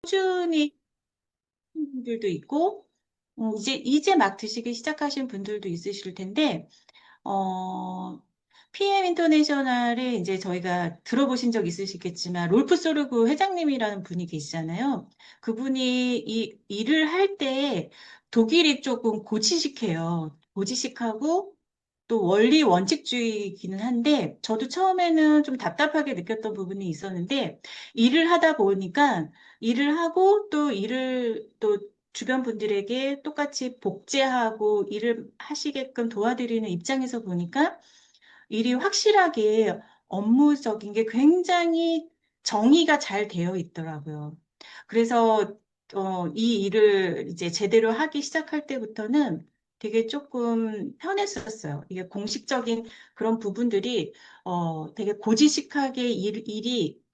꾸준히 하는 분들도 있고, 이제 막 드시기 시작하신 분들도 있으실 텐데, 어, PM 인터내셔널에 이제 저희가 들어보신 적 있으시겠지만, 롤프 소르그 회장님이라는 분이 계시잖아요. 그분이 이 일을 할 때 독일이 조금 고지식해요. 고지식하고, 또 원리 원칙주의이기는 한데, 저도 처음에는 좀 답답하게 느꼈던 부분이 있었는데, 일을 하다 보니까, 일을 하고 또 일을 또 주변 분들에게 똑같이 복제하고 일을 하시게끔 도와드리는 입장에서 보니까 일이 확실하게 업무적인 게 굉장히 정의가 잘 되어 있더라고요. 그래서 이 일을 이제 제대로 하기 시작할 때부터는 되게 조금 편했었어요. 이게 공식적인 그런 부분들이 되게 고지식하게 일이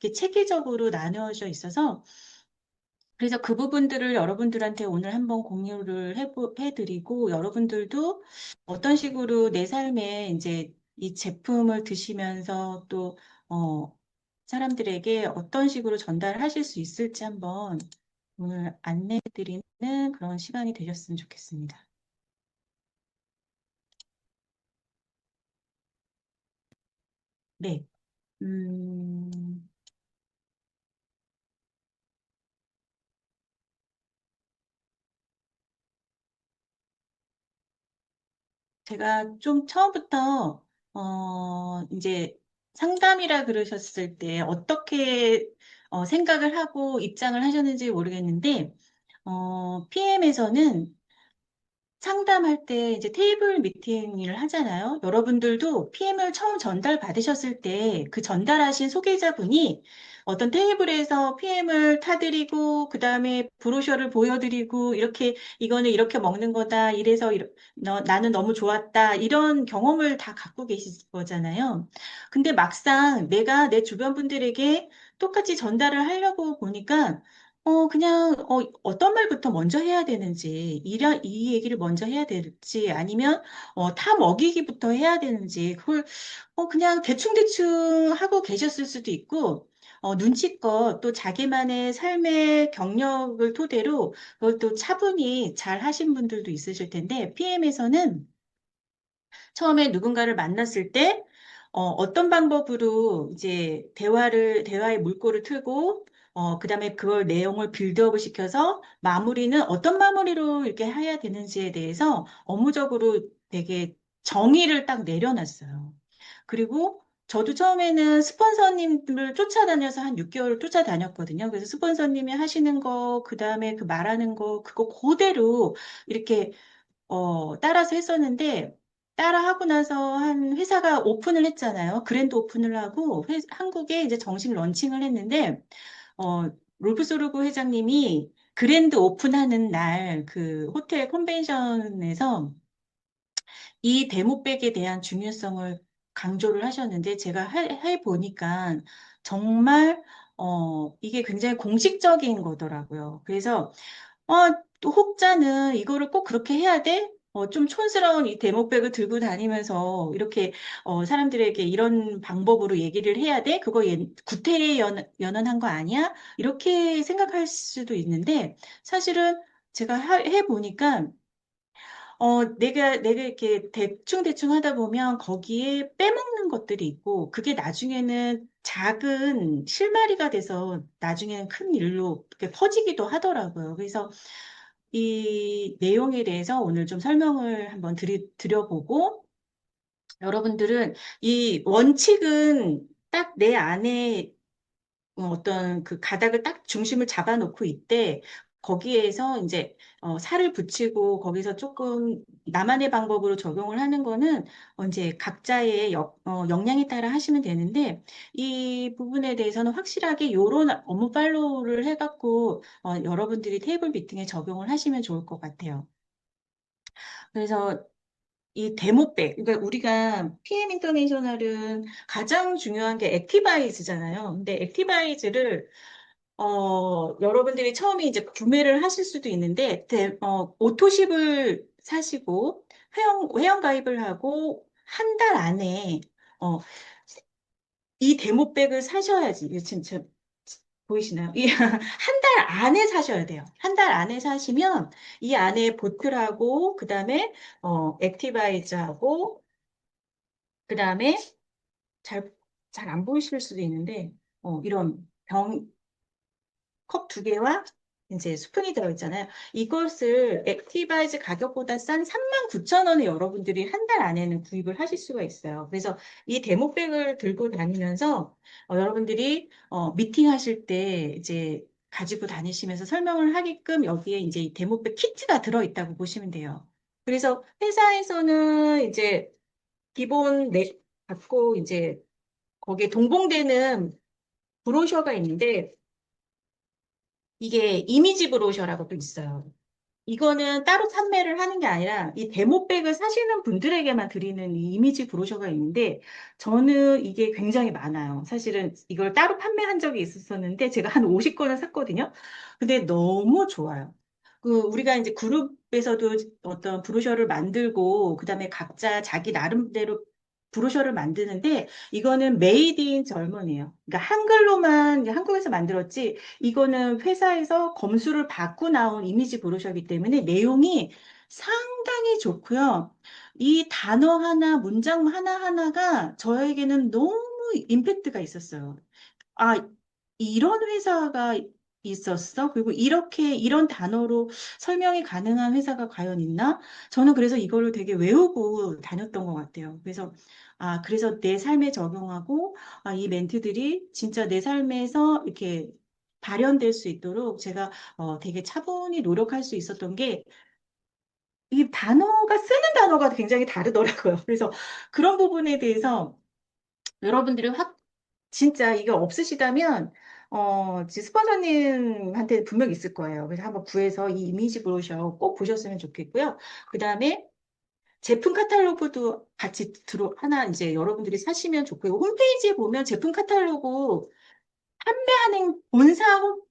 이렇게 체계적으로 나누어져 있어서 그래서 그 부분들을 여러분들한테 오늘 한번 공유를 해드리고, 여러분들도 어떤 식으로 내 삶에 이제 이 제품을 드시면서 또, 사람들에게 어떤 식으로 전달하실 수 있을지 한번 오늘 안내해드리는 그런 시간이 되셨으면 좋겠습니다. 네. 음, 제가 좀 처음부터, 이제 상담이라 그러셨을 때 어떻게 생각을 하고 입장을 하셨는지 모르겠는데, PM에서는 상담할 때 이제 테이블 미팅을 하잖아요. 여러분들도 PM을 처음 전달 받으셨을 때 그 전달하신 소개자분이 어떤 테이블에서 PM을 타드리고 그다음에 브로셔를 보여드리고 이렇게 이거는 이렇게 먹는 거다. 이래서 나는 너무 좋았다. 이런 경험을 다 갖고 계실 거잖아요. 근데 막상 내가 내 주변 분들에게 똑같이 전달을 하려고 보니까 그냥, 어떤 말부터 먼저 해야 되는지, 이 얘기를 먼저 해야 될지, 아니면, 타 먹이기부터 해야 되는지, 그걸, 그냥 대충대충 하고 계셨을 수도 있고, 눈치껏 또 자기만의 삶의 경력을 토대로 그걸 또 차분히 잘 하신 분들도 있으실 텐데, PM에서는 처음에 누군가를 만났을 때, 어떤 방법으로 이제 대화의 물꼬를 틀고, 그 다음에 그걸 내용을 빌드업을 시켜서 마무리는 어떤 마무리로 이렇게 해야 되는지에 대해서 업무적으로 되게 정의를 딱 내려놨어요. 그리고 저도 처음에는 스폰서님을 쫓아다녀서 한 6개월을 쫓아다녔거든요. 그래서 스폰서님이 하시는 거, 그 다음에 그 말하는 거, 그거 그대로 이렇게 따라서 했었는데, 따라하고 나서 한 회사가 오픈을 했잖아요. 그랜드 오픈을 하고, 한국에 이제 정식 런칭을 했는데, 어, 롤프소르고 회장님이 그랜드 오픈하는 날 그 호텔 컨벤션에서 이 데모백에 대한 중요성을 강조를 하셨는데, 제가 해보니까 정말, 이게 굉장히 공식적인 거더라고요. 그래서 어, 또 혹자는 이거를 꼭 그렇게 해야 돼? 좀 촌스러운 이 대목백을 들고 다니면서 이렇게 사람들에게 이런 방법으로 얘기를 해야 돼? 그거 구태에 연연한 거 아니야? 이렇게 생각할 수도 있는데 사실은 제가 해보니까 내가 이렇게 대충대충 하다 보면 거기에 빼먹는 것들이 있고, 그게 나중에는 작은 실마리가 돼서 나중에는 큰 일로 이렇게 커지기도 하더라고요. 그래서 이 내용에 대해서 오늘 좀 설명을 한번 드려보고, 여러분들은 이 원칙은 딱 내 안에 어떤 그 가닥을 딱 중심을 잡아놓고 있대. 거기에서 이제 살을 붙이고 거기서 조금 나만의 방법으로 적용을 하는 거는 이제 각자의 역량에 따라 하시면 되는데 이 부분에 대해서는 확실하게 요런 업무 팔로우를 해갖고 여러분들이 테이블 미팅에 적용을 하시면 좋을 것 같아요. 그래서 이 데모백, 그러니까 우리가 PM 인터내셔널은 가장 중요한 게 액티바이즈잖아요. 근데 액티바이즈를 여러분들이 처음에 이제 구매를 하실 수도 있는데, 오토십을 사시고, 회원 가입을 하고, 한 달 안에, 어, 이 데모백을 사셔야지. 이거 진짜 보이시나요? 이 한 달 안에 사셔야 돼요. 한 달 안에 사시면 이 안에 보틀하고 그다음에 액티바이즈하고 그다음에 잘 잘 안 보이실 수도 있는데 이런 병 컵 두 개와 이제 스푼이 들어있잖아요. 이것을 액티바이즈 가격보다 싼 39,000원에 여러분들이 한 달 안에는 구입을 하실 수가 있어요. 그래서 이 데모백을 들고 다니면서 여러분들이 미팅하실 때 이제 가지고 다니시면서 설명을 하게끔 여기에 이제 이 데모백 키트가 들어있다고 보시면 돼요. 그래서 회사에서는 이제 기본 받고 이제 거기에 동봉되는 브로셔가 있는데 이게 이미지 브로셔라고 또 있어요. 이거는 따로 판매를 하는 게 아니라 이 데모백을 사시는 분들에게만 드리는 이 이미지 브로셔가 있는데 저는 이게 굉장히 많아요. 사실은 이걸 따로 판매한 적이 있었었는데 제가 한 50건을 샀거든요. 근데 너무 좋아요. 우리가 이제 그룹에서도 어떤 브로셔를 만들고 그다음에 각자 자기 나름대로 브로셔를 만드는데 이거는 메이드 인 젊은이에요. 그러니까 한글로만 이제 한국에서 만들었지 이거는 회사에서 검수를 받고 나온 이미지 브로셔이기 때문에 내용이 상당히 좋고요. 이 단어 하나, 문장 하나하나가 저에게는 너무 임팩트가 있었어요. 아, 이런 회사가 있었어? 그리고 이렇게, 이런 단어로 설명이 가능한 회사가 과연 있나? 저는 그래서 이거를 되게 외우고 다녔던 것 같아요. 그래서 내 삶에 적용하고, 이 멘트들이 진짜 내 삶에서 이렇게 발현될 수 있도록 제가 되게 차분히 노력할 수 있었던 게, 이 단어가 쓰는 단어가 굉장히 다르더라고요. 그래서 그런 부분에 대해서 여러분들이 진짜 이게 없으시다면, 스폰서님한테 분명 있을 거예요. 그래서 한번 구해서 이 이미지 브로셔 꼭 보셨으면 좋겠고요. 그 다음에 제품 카탈로그도 같이 하나 이제 여러분들이 사시면 좋고요. 홈페이지에 보면 제품 카탈로그 판매하는 본사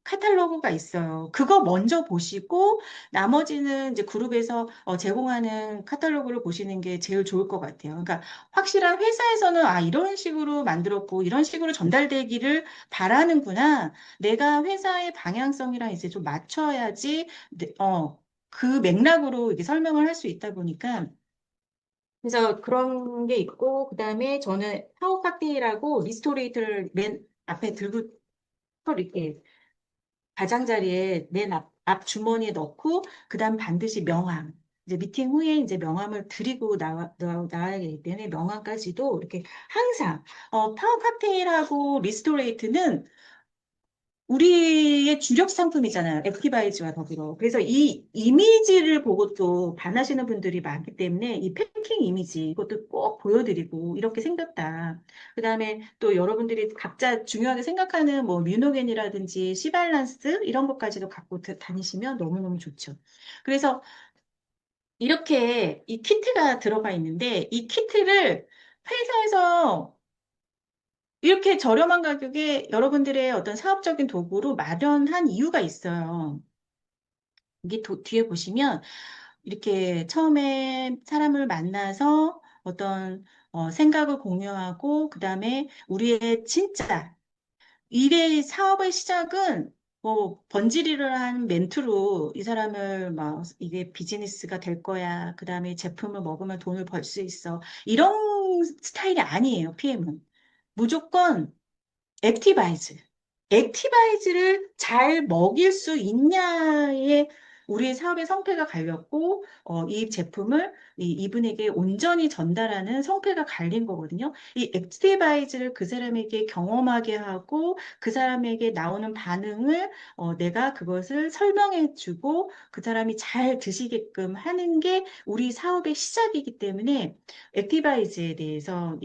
카탈로그가 있어요. 그거 먼저 보시고 나머지는 이제 그룹에서 제공하는 카탈로그를 보시는 게 제일 좋을 것 같아요. 그러니까 확실한 회사에서는 이런 식으로 만들었고 이런 식으로 전달되기를 바라는구나. 내가 회사의 방향성이랑 이제 좀 맞춰야지 그 맥락으로 이렇게 설명을 할 수 있다 보니까 그래서 그런 게 있고 그다음에 저는 파워 칵테일하고 리스토레이트를 맨 앞에 들고 이렇게 가장자리에 맨 앞 주머니에 넣고 그다음 반드시 명함. 이제 미팅 후에 이제 명함을 드리고 나와야 되기 때문에 명함까지도 이렇게 항상 파워 칵테일하고 리스토레이트는 우리의 주력 상품이잖아요. 액티바이즈와 더불어. 그래서 이 이미지를 보고 또 반하시는 분들이 많기 때문에 이 패킹 이미지 이것도 꼭 보여드리고 이렇게 생겼다. 그다음에 또 여러분들이 각자 중요하게 생각하는 뭐 뮤노겐이라든지 시발란스 이런 것까지도 갖고 다니시면 너무너무 좋죠. 그래서 이렇게 이 키트가 들어가 있는데 이 키트를 회사에서 이렇게 저렴한 가격에 여러분들의 어떤 사업적인 도구로 마련한 이유가 있어요. 이게 뒤에 보시면 이렇게 처음에 사람을 만나서 어떤 생각을 공유하고 그다음에 우리의 진짜 일의 사업의 시작은 뭐 번지르르한 멘트로 이 사람을 막 이게 비즈니스가 될 거야. 그다음에 제품을 먹으면 돈을 벌 수 있어. 이런 스타일이 아니에요, PM은. 무조건 액티바이즈. 액티바이즈를 잘 먹일 수 있냐에 우리 사업의 성패가 갈렸고, 이 제품을 이분에게 온전히 전달하는 성패가 갈린 거거든요. 이 액티바이즈를 그 사람에게 경험하게 하고, 그 사람에게 나오는 반응을 내가 그것을 설명해 주고, 그 사람이 잘 드시게끔 하는 게 우리 사업의 시작이기 때문에 액티바이즈에 대해서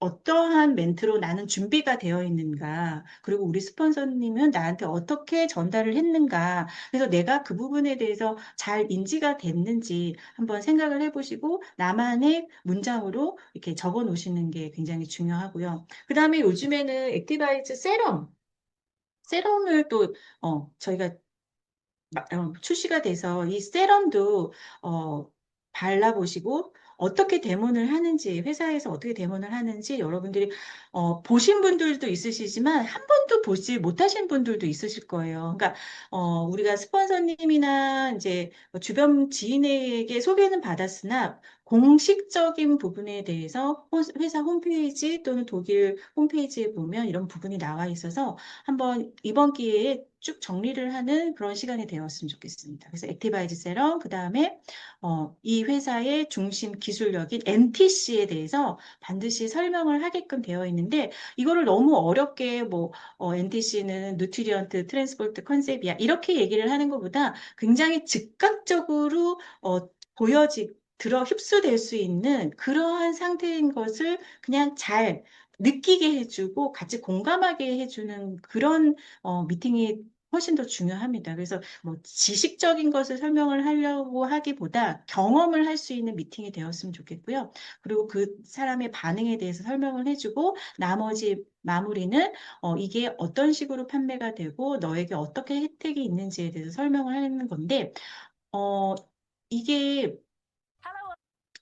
어떠한 멘트로 나는 준비가 되어 있는가, 그리고 우리 스폰서님은 나한테 어떻게 전달을 했는가, 그래서 내가 그 부분에 대해서 잘 인지가 됐는지 한번 생각을 해보시고 나만의 문장으로 이렇게 적어 놓으시는 게 굉장히 중요하고요. 그 다음에 요즘에는 액티바이즈 세럼을 또, 저희가 출시가 돼서 이 세럼도, 발라보시고, 어떻게 데모를 하는지, 회사에서 어떻게 데모를 하는지 여러분들이 보신 분들도 있으시지만 한 번도 보지 못하신 분들도 있으실 거예요. 그러니까 우리가 스폰서님이나 이제 주변 지인에게 소개는 받았으나 공식적인 부분에 대해서 회사 홈페이지 또는 독일 홈페이지에 보면 이런 부분이 나와 있어서 한번 이번 기회에 쭉 정리를 하는 그런 시간이 되었으면 좋겠습니다. 그래서 액티바이즈 세럼, 그 다음에 이 회사의 중심 기술력인 NTC에 대해서 반드시 설명을 하게끔 되어 있는데 이거를 너무 어렵게 뭐 NTC는 누트리언트 트랜스포트 컨셉이야 이렇게 얘기를 하는 것보다 굉장히 즉각적으로 들어 흡수될 수 있는 그러한 상태인 것을 그냥 잘 느끼게 해주고 같이 공감하게 해주는 그런 미팅이 훨씬 더 중요합니다. 그래서 뭐 지식적인 것을 설명을 하려고 하기보다 경험을 할 수 있는 미팅이 되었으면 좋겠고요. 그리고 그 사람의 반응에 대해서 설명을 해주고 나머지 마무리는 이게 어떤 식으로 판매가 되고 너에게 어떻게 혜택이 있는지에 대해서 설명을 하는 건데 어, 이게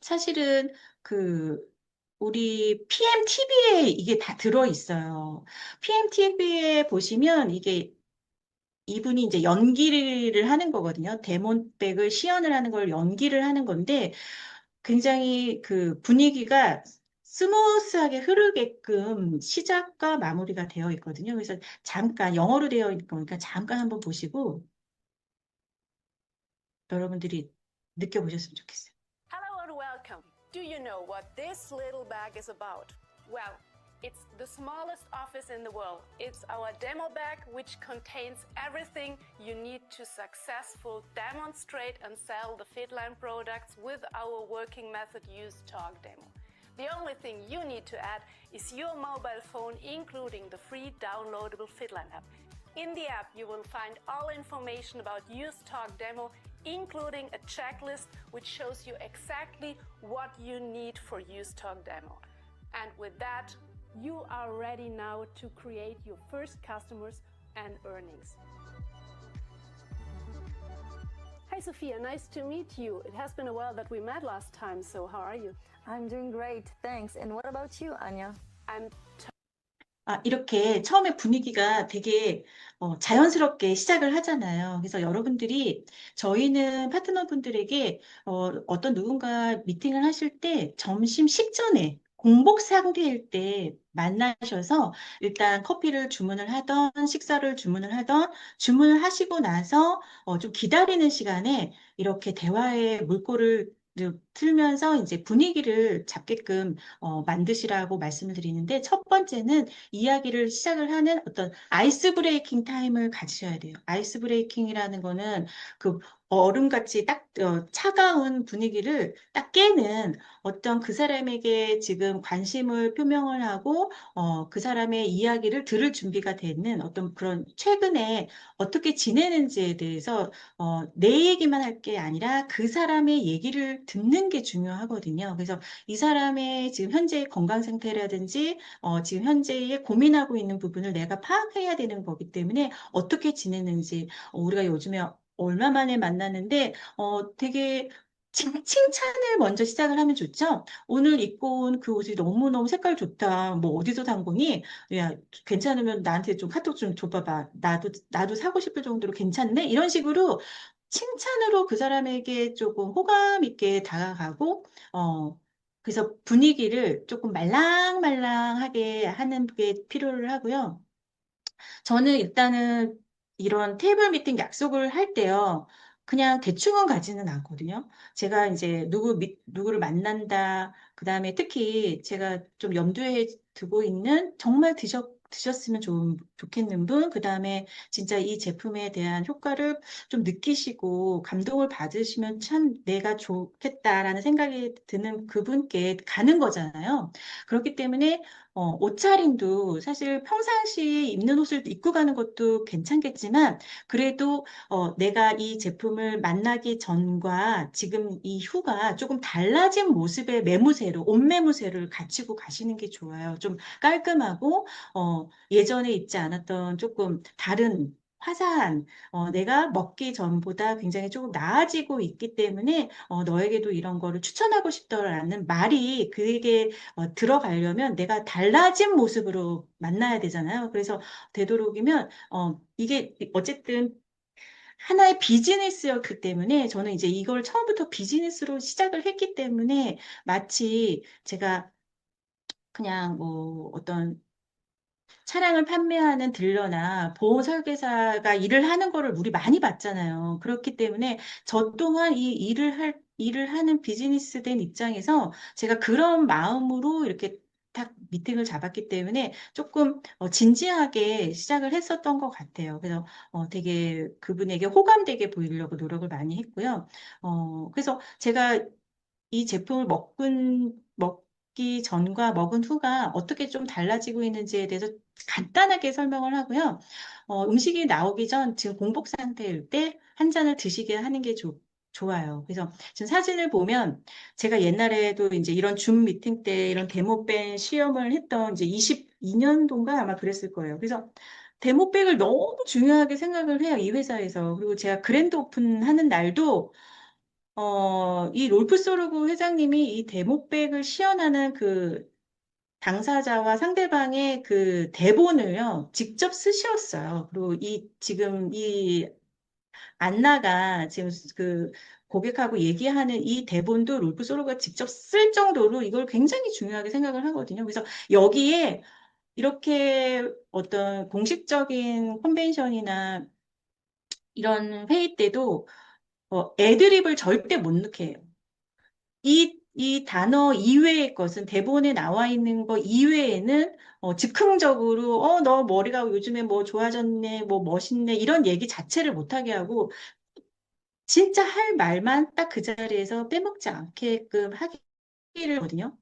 사실은 그 우리 PMTV에 이게 다 들어 있어요. PMTV에 보시면 이게 이분이 이제 연기를 하는 거거든요. 데몬백을 시연을 하는 걸 연기를 하는 건데 굉장히 그 분위기가 스무스하게 흐르게끔 시작과 마무리가 되어 있거든요. 그래서 잠깐 영어로 되어 있는 거니까 잠깐 한번 보시고 여러분들이 느껴보셨으면 좋겠어요. Hello and welcome. Do you know what this little bag is about? Well, it's the smallest office in the world. It's our demo bag, which contains everything you need to successfully demonstrate and sell the Fitline products with our working method Use Talk demo. The only thing you need to add is your mobile phone, including the free downloadable Fitline app. In the app, you will find all information about Use Talk demo, including a checklist which shows you exactly what you need for Use Talk demo. And with that, you are ready now to create your first customers and earnings. Hi Sophia, nice to meet you. It has been a while that we met last time, so how are you? I'm doing great, thanks. And what about you, Anya? I'm 이렇게 처음에 분위기가 되게 자연스럽게 시작을 하잖아요. 그래서 여러분들이 저희는 파트너분들에게 어떤 누군가 미팅을 하실 때 점심 식전에 공복 상태일 때 만나셔서 일단 커피를 주문을 하던 식사를 주문을 하던 주문을 하시고 나서 좀 기다리는 시간에 이렇게 대화의 물꼬를 틀면서 이제 분위기를 잡게끔 만드시라고 말씀을 드리는데 첫 번째는 이야기를 시작을 하는 어떤 아이스 브레이킹 타임을 가지셔야 돼요. 아이스 브레이킹이라는 거는 그 얼음같이 딱 차가운 분위기를 딱 깨는 어떤 그 사람에게 지금 관심을 표명을 하고 그 사람의 이야기를 들을 준비가 되는 어떤 그런 최근에 어떻게 지내는지에 대해서 내 얘기만 할 게 아니라 그 사람의 얘기를 듣는 게 중요하거든요. 그래서 이 사람의 지금 현재 건강 상태라든지 지금 현재에 고민하고 있는 부분을 내가 파악해야 되는 거기 때문에 어떻게 지내는지 우리가 요즘에 얼마 만에 만나는데 되게 칭찬을 먼저 시작을 하면 좋죠. 오늘 입고 온 그 옷이 너무너무 색깔 좋다. 뭐 어디서 산 거니? 야, 괜찮으면 나한테 좀 카톡 좀 줘봐봐. 나도 사고 싶을 정도로 괜찮네? 이런 식으로 칭찬으로 그 사람에게 조금 호감 있게 다가가고, 그래서 분위기를 조금 말랑말랑하게 하는 게 필요를 하고요. 저는 일단은 이런 테이블 미팅 약속을 할 때요. 그냥 대충은 가지는 않거든요. 제가 이제 누구를 만난다. 그 다음에 특히 제가 좀 염두에 두고 있는 정말 드셨으면 좋겠는 분. 그 다음에 진짜 이 제품에 대한 효과를 좀 느끼시고 감동을 받으시면 참 내가 좋겠다라는 생각이 드는 그분께 가는 거잖아요. 그렇기 때문에 옷차림도 사실 평상시에 입는 옷을 입고 가는 것도 괜찮겠지만, 그래도 내가 이 제품을 만나기 전과 지금 이후가 조금 달라진 모습의 매무새로, 옷 매무새를 갖추고 가시는 게 좋아요. 좀 깔끔하고, 예전에 입지 않았던 조금 다른 화사한, 내가 먹기 전보다 굉장히 조금 나아지고 있기 때문에, 너에게도 이런 거를 추천하고 싶더라는 말이 그에게 들어가려면 내가 달라진 모습으로 만나야 되잖아요. 그래서 되도록이면, 이게 어쨌든 하나의 비즈니스였기 때문에 저는 이제 이걸 처음부터 비즈니스로 시작을 했기 때문에 마치 제가 그냥 뭐 어떤 차량을 판매하는 딜러나 보험 설계사가 일을 하는 거를 우리 많이 봤잖아요. 그렇기 때문에 저 또한 이 일을 하는 비즈니스 된 입장에서 제가 그런 마음으로 이렇게 딱 미팅을 잡았기 때문에 조금 진지하게 시작을 했었던 것 같아요. 그래서 되게 그분에게 호감되게 보이려고 노력을 많이 했고요. 그래서 제가 이 제품을 먹기 전과 먹은 후가 어떻게 좀 달라지고 있는지에 대해서 간단하게 설명을 하고요. 음식이 나오기 전 지금 공복 상태일 때 한 잔을 드시게 하는 게 좋아요. 그래서 지금 사진을 보면 제가 옛날에도 이제 이런 줌 미팅 때 이런 데모백 시험을 했던 이제 22년도인가 아마 그랬을 거예요. 그래서 데모백을 너무 중요하게 생각을 해요. 이 회사에서. 그리고 제가 그랜드 오픈하는 날도 이 롤프 소르구 회장님이 이 대목백을 시연하는 그 당사자와 상대방의 그 대본을요, 직접 쓰셨어요. 그리고 지금 이 안나가 지금 그 고객하고 얘기하는 이 대본도 롤프 소르구가 직접 쓸 정도로 이걸 굉장히 중요하게 생각을 하거든요. 그래서 여기에 이렇게 어떤 공식적인 컨벤션이나 이런 회의 때도 애드립을 절대 못 넣게 해요. 이 단어 이외의 것은 대본에 나와 있는 거 이외에는 즉흥적으로 너 머리가 요즘에 뭐 좋아졌네, 뭐 멋있네 이런 얘기 자체를 못하게 하고 진짜 할 말만 딱 그 자리에서 빼먹지 않게끔 하기를 하거든요.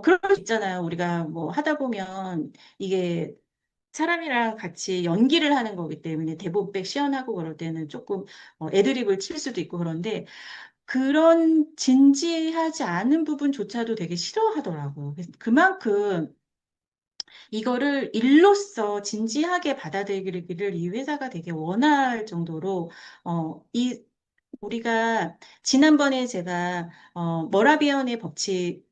그럴 수 있잖아요. 우리가 뭐 하다 보면 이게 사람이랑 같이 연기를 하는 거기 때문에 대본백 시연하고 그럴 때는 조금 애드립을 칠 수도 있고 그런데 그런 진지하지 않은 부분조차도 되게 싫어하더라고요. 그래서 그만큼 이거를 일로서 진지하게 받아들이기를 이 회사가 되게 원할 정도로, 우리가 지난번에 제가 메라비언의 법칙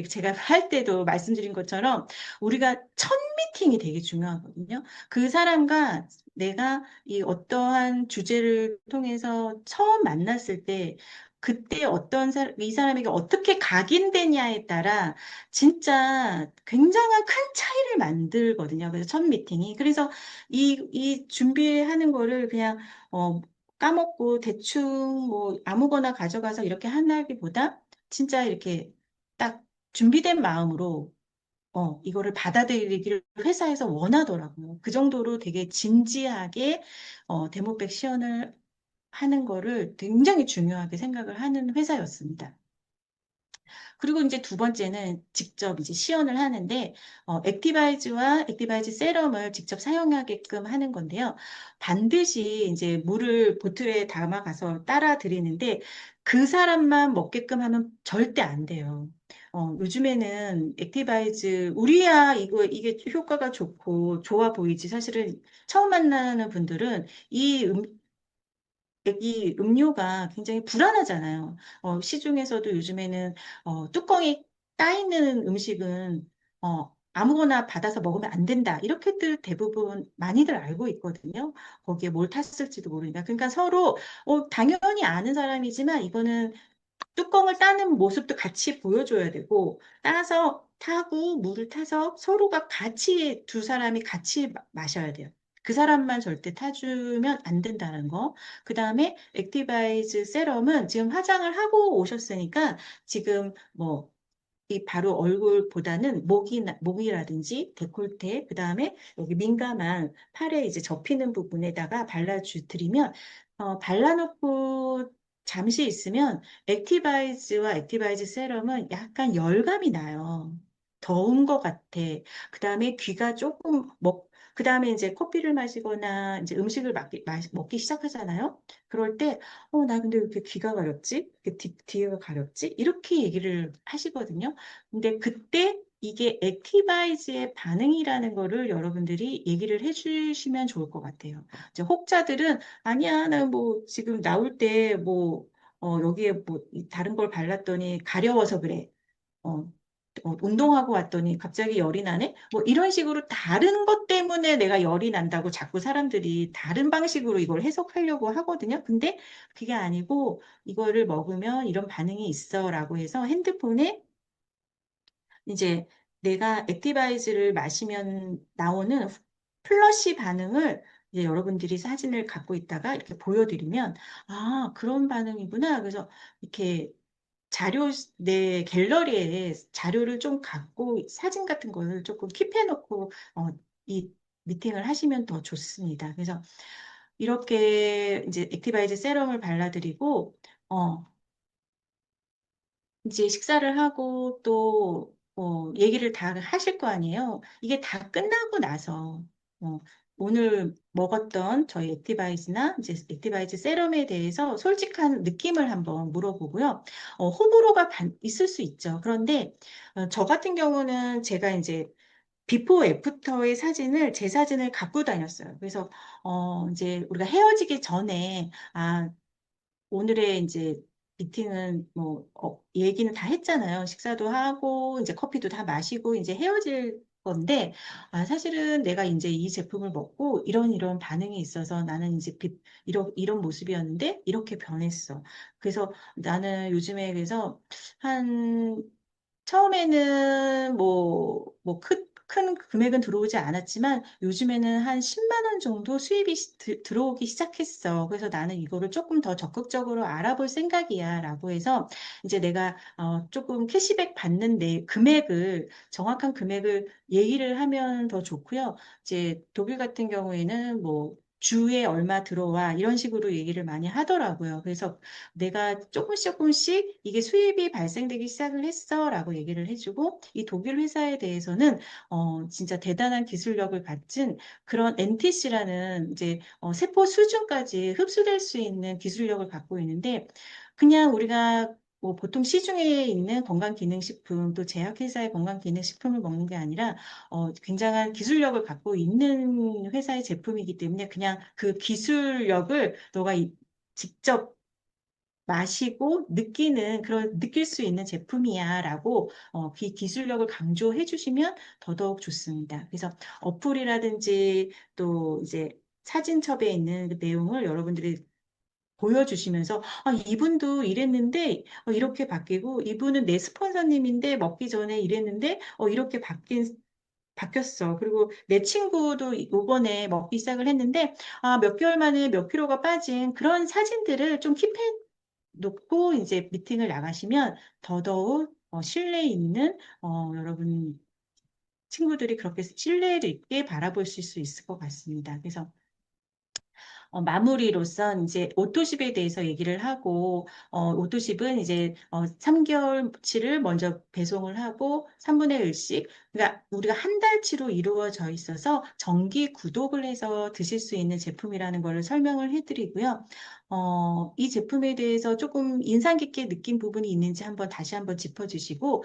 제가 할 때도 말씀드린 것처럼 우리가 첫 미팅이 되게 중요하거든요. 그 사람과 내가 이 어떠한 주제를 통해서 처음 만났을 때 그때 이 사람에게 어떻게 각인되냐에 따라 진짜 굉장한 큰 차이를 만들거든요. 그래서 첫 미팅이. 그래서 이 준비하는 거를 그냥 까먹고 대충 뭐 아무거나 가져가서 이렇게 하기보다 진짜 이렇게 딱 준비된 마음으로 이거를 받아들이기를 회사에서 원하더라고요. 그 정도로 되게 진지하게 데모백 시연을 하는 거를 굉장히 중요하게 생각을 하는 회사였습니다. 그리고 이제 두 번째는 직접 이제 시연을 하는데, 액티바이즈와 액티바이즈 세럼을 직접 사용하게끔 하는 건데요. 반드시 이제 물을 보틀에 담아가서 따라 드리는데, 그 사람만 먹게끔 하면 절대 안 돼요. 요즘에는 액티바이즈, 우리야 이게 효과가 좋고 좋아 보이지. 사실은 처음 만나는 분들은 이 음료가 굉장히 불안하잖아요. 시중에서도 요즘에는 뚜껑이 따 있는 음식은 아무거나 받아서 먹으면 안 된다. 이렇게들 대부분 많이들 알고 있거든요. 거기에 뭘 탔을지도 모르니까. 그러니까 서로 당연히 아는 사람이지만 이거는 뚜껑을 따는 모습도 같이 보여줘야 되고, 따서 타고 물을 타서 서로가 같이, 두 사람이 같이 마셔야 돼요. 그 사람만 절대 타주면 안 된다는 거. 그 다음에 액티바이즈 세럼은 지금 화장을 하고 오셨으니까 지금 뭐 이 바로 얼굴보다는 목이라든지 데콜테, 그 다음에 여기 민감한 팔에 이제 접히는 부분에다가 발라드리면, 발라놓고 잠시 있으면 액티바이즈와 액티바이즈 세럼은 약간 열감이 나요. 더운 것 같아. 그 다음에 귀가 조금 그 다음에 이제 커피를 마시거나 이제 음식을 먹기 시작하잖아요. 그럴 때, 나 근데 왜 이렇게 귀가 가렵지? 이렇게 뒤가 가렵지? 이렇게 얘기를 하시거든요. 근데 그때 이게 액티바이즈의 반응이라는 거를 여러분들이 얘기를 해주시면 좋을 것 같아요. 이제 혹자들은 아니야, 나 뭐 지금 나올 때 뭐 여기에 뭐 다른 걸 발랐더니 가려워서 그래. 어, 운동하고 왔더니 갑자기 열이 나네? 뭐 이런 식으로 다른 것 때문에 내가 열이 난다고 자꾸 사람들이 다른 방식으로 이걸 해석하려고 하거든요. 근데 그게 아니고 이거를 먹으면 이런 반응이 있어라고 해서 핸드폰에 이제 내가 액티바이즈를 마시면 나오는 플러시 반응을 이제 여러분들이 사진을 갖고 있다가 이렇게 보여드리면 아, 그런 반응이구나. 그래서 이렇게 내 갤러리에 자료를 좀 갖고 사진 같은 거를 조금 킵해놓고 이 미팅을 하시면 더 좋습니다. 그래서 이렇게 이제 액티바이즈 세럼을 발라드리고 이제 식사를 하고 또 얘기를 다 하실 거 아니에요. 이게 다 끝나고 나서 어, 오늘 먹었던 저희 액티바이즈나 이제 액티바이즈 세럼에 대해서 솔직한 느낌을 한번 물어보고요. 호불호가 있을 수 있죠. 그런데 저 같은 경우는 제가 이제 비포 애프터의 사진을 제 사진을 갖고 다녔어요. 그래서 이제 우리가 헤어지기 전에 오늘의 이제 미팅은 뭐 얘기는 다 했잖아요. 식사도 하고 이제 커피도 다 마시고 이제 헤어질 건데 사실은 내가 이제 이 제품을 먹고 이런 반응이 있어서 나는 이제 이런 모습이었는데 이렇게 변했어. 그래서 나는 요즘에 그래서 한 처음에는 큰 금액은 들어오지 않았지만 요즘에는 한 10만 원 정도 수입이 들어오기 시작했어. 그래서 나는 이거를 조금 더 적극적으로 알아볼 생각이야. 라고 해서 이제 내가 조금 캐시백 받는 내 정확한 금액을 얘기를 하면 더 좋고요. 이제 독일 같은 경우에는 뭐 주에 얼마 들어와 이런 식으로 얘기를 많이 하더라고요. 그래서 내가 조금씩 이게 수입이 발생되기 시작을 했어라고 얘기를 해주고 이 독일 회사에 대해서는 진짜 대단한 기술력을 갖춘 그런 NTC라는 이제 세포 수준까지 흡수될 수 있는 기술력을 갖고 있는데 그냥 우리가 뭐 보통 시중에 있는 건강기능식품 또 제약회사의 건강기능식품을 먹는 게 아니라 굉장한 기술력을 갖고 있는 회사의 제품이기 때문에 그냥 그 기술력을 너가 직접 마시고 느낄 수 있는 제품이야라고 그 기술력을 강조해 주시면 더더욱 좋습니다. 그래서 어플이라든지 또 이제 사진첩에 있는 그 내용을 여러분들이 보여주시면서 이분도 이랬는데 이렇게 바뀌고 이분은 내 스폰서님인데 먹기 전에 이랬는데 이렇게 바뀌었어. 그리고 내 친구도 이번에 먹기 시작을 했는데 몇 개월 만에 몇 킬로가 빠진 그런 사진들을 좀 킵해 놓고 이제 미팅을 나가시면 더더욱 신뢰 있는 여러분 친구들이 그렇게 신뢰를 있게 바라보실 수 있을 것 같습니다. 그래서 마무리로선 이제 오토십에 대해서 얘기를 하고, 오토십은 이제 3개월치를 먼저 배송을 하고 3분의 1씩, 그러니까 우리가 한 달치로 이루어져 있어서 정기 구독을 해서 드실 수 있는 제품이라는 걸 설명을 해드리고요. 이 제품에 대해서 조금 인상 깊게 느낀 부분이 있는지 다시 한번 짚어주시고,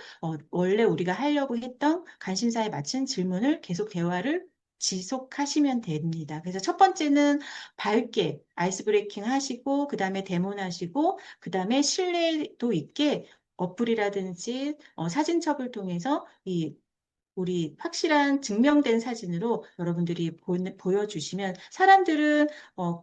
원래 우리가 하려고 했던 관심사에 맞춘 질문을 계속 대화를 지속하시면 됩니다. 그래서 첫 번째는 밝게 아이스 브레이킹 하시고, 그 다음에 데모는 하시고, 그 다음에 신뢰도 있게 어플이라든지 사진첩을 통해서 우리 확실한 증명된 사진으로 여러분들이 보여주시면 사람들은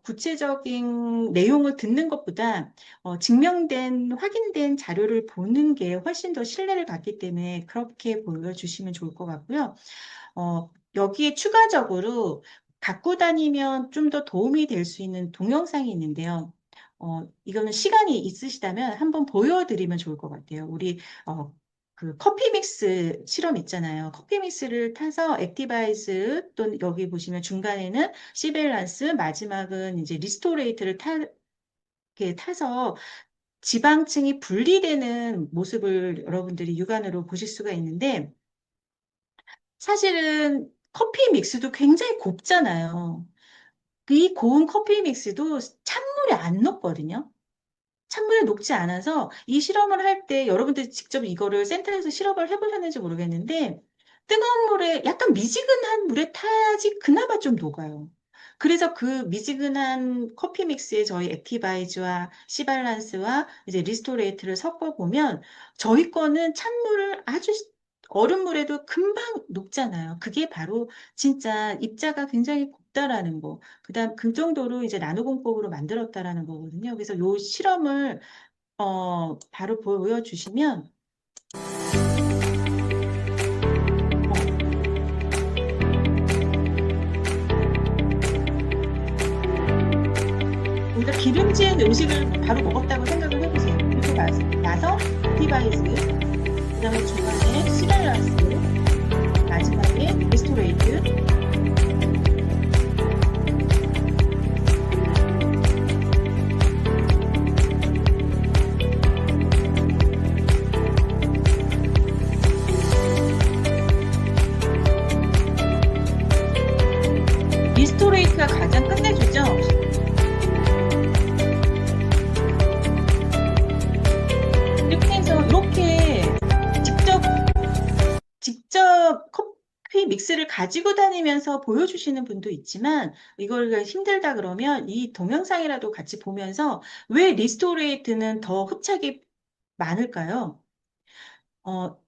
구체적인 내용을 듣는 것보다 확인된 자료를 보는 게 훨씬 더 신뢰를 갖기 때문에 그렇게 보여주시면 좋을 것 같고요. 여기에 추가적으로 갖고 다니면 좀 더 도움이 될 수 있는 동영상이 있는데요. 이거는 시간이 있으시다면 한번 보여드리면 좋을 것 같아요. 우리 그 커피 믹스 실험 있잖아요. 커피 믹스를 타서 액티바이즈 또 여기 보시면 중간에는 시벨란스 마지막은 이제 리스토레이트를 이렇게 타서 지방층이 분리되는 모습을 여러분들이 육안으로 보실 수가 있는데 사실은 커피 믹스도 굉장히 곱잖아요. 이 고운 커피 믹스도 찬물에 안 녹거든요. 찬물에 녹지 않아서 이 실험을 할 때 여러분들 직접 이거를 센터에서 실험을 해보셨는지 모르겠는데 뜨거운 물에 약간 미지근한 물에 타야지 그나마 좀 녹아요. 그래서 그 미지근한 커피 믹스에 저희 액티바이즈와 시발란스와 이제 리스토레이트를 섞어 보면 저희 거는 찬물을 아주 얼음물에도 금방 녹잖아요. 그게 바로 진짜 입자가 굉장히 곱다라는 거. 그다음 그 정도로 이제 나노공법으로 만들었다라는 거거든요. 그래서 요 실험을 바로 보여주시면 어, 우리가 기름진 음식을 바로 먹었다고 생각을 해보세요. 그리고 나서 디바이스, 그다음에 중간에 시랄라스, 마지막에 리스토레이트. 리스토레이트가 가장 끝내주죠. 이렇게 해서 이렇게 직접 직접 커피 믹스를 가지고 다니면서 보여주시는 분도 있지만 이걸 힘들다 그러면 이 동영상이라도 같이 보면서 왜 리스토레이트는 더 흡착이 많을까요?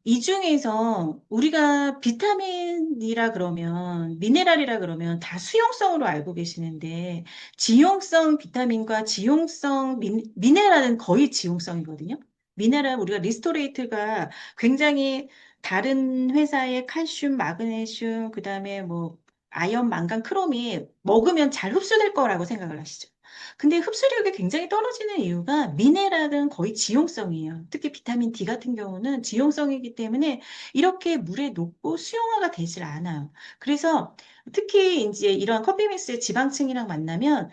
이 중에서 우리가 비타민이라 그러면, 미네랄이라 그러면 다 수용성으로 알고 계시는데, 지용성 비타민과 지용성 미네랄은 거의 지용성이거든요. 미네랄, 우리가 리스토레이트가 굉장히 다른 회사의 칼슘, 마그네슘, 그 다음에 뭐, 아연, 망간, 크롬이 먹으면 잘 흡수될 거라고 생각을 하시죠. 근데 흡수력이 굉장히 떨어지는 이유가 미네랄은 거의 지용성이에요. 특히 비타민 D 같은 경우는 지용성이기 때문에 이렇게 물에 녹고 수용화가 되질 않아요. 그래서 특히 이제 이런 커피 믹스의 지방층이랑 만나면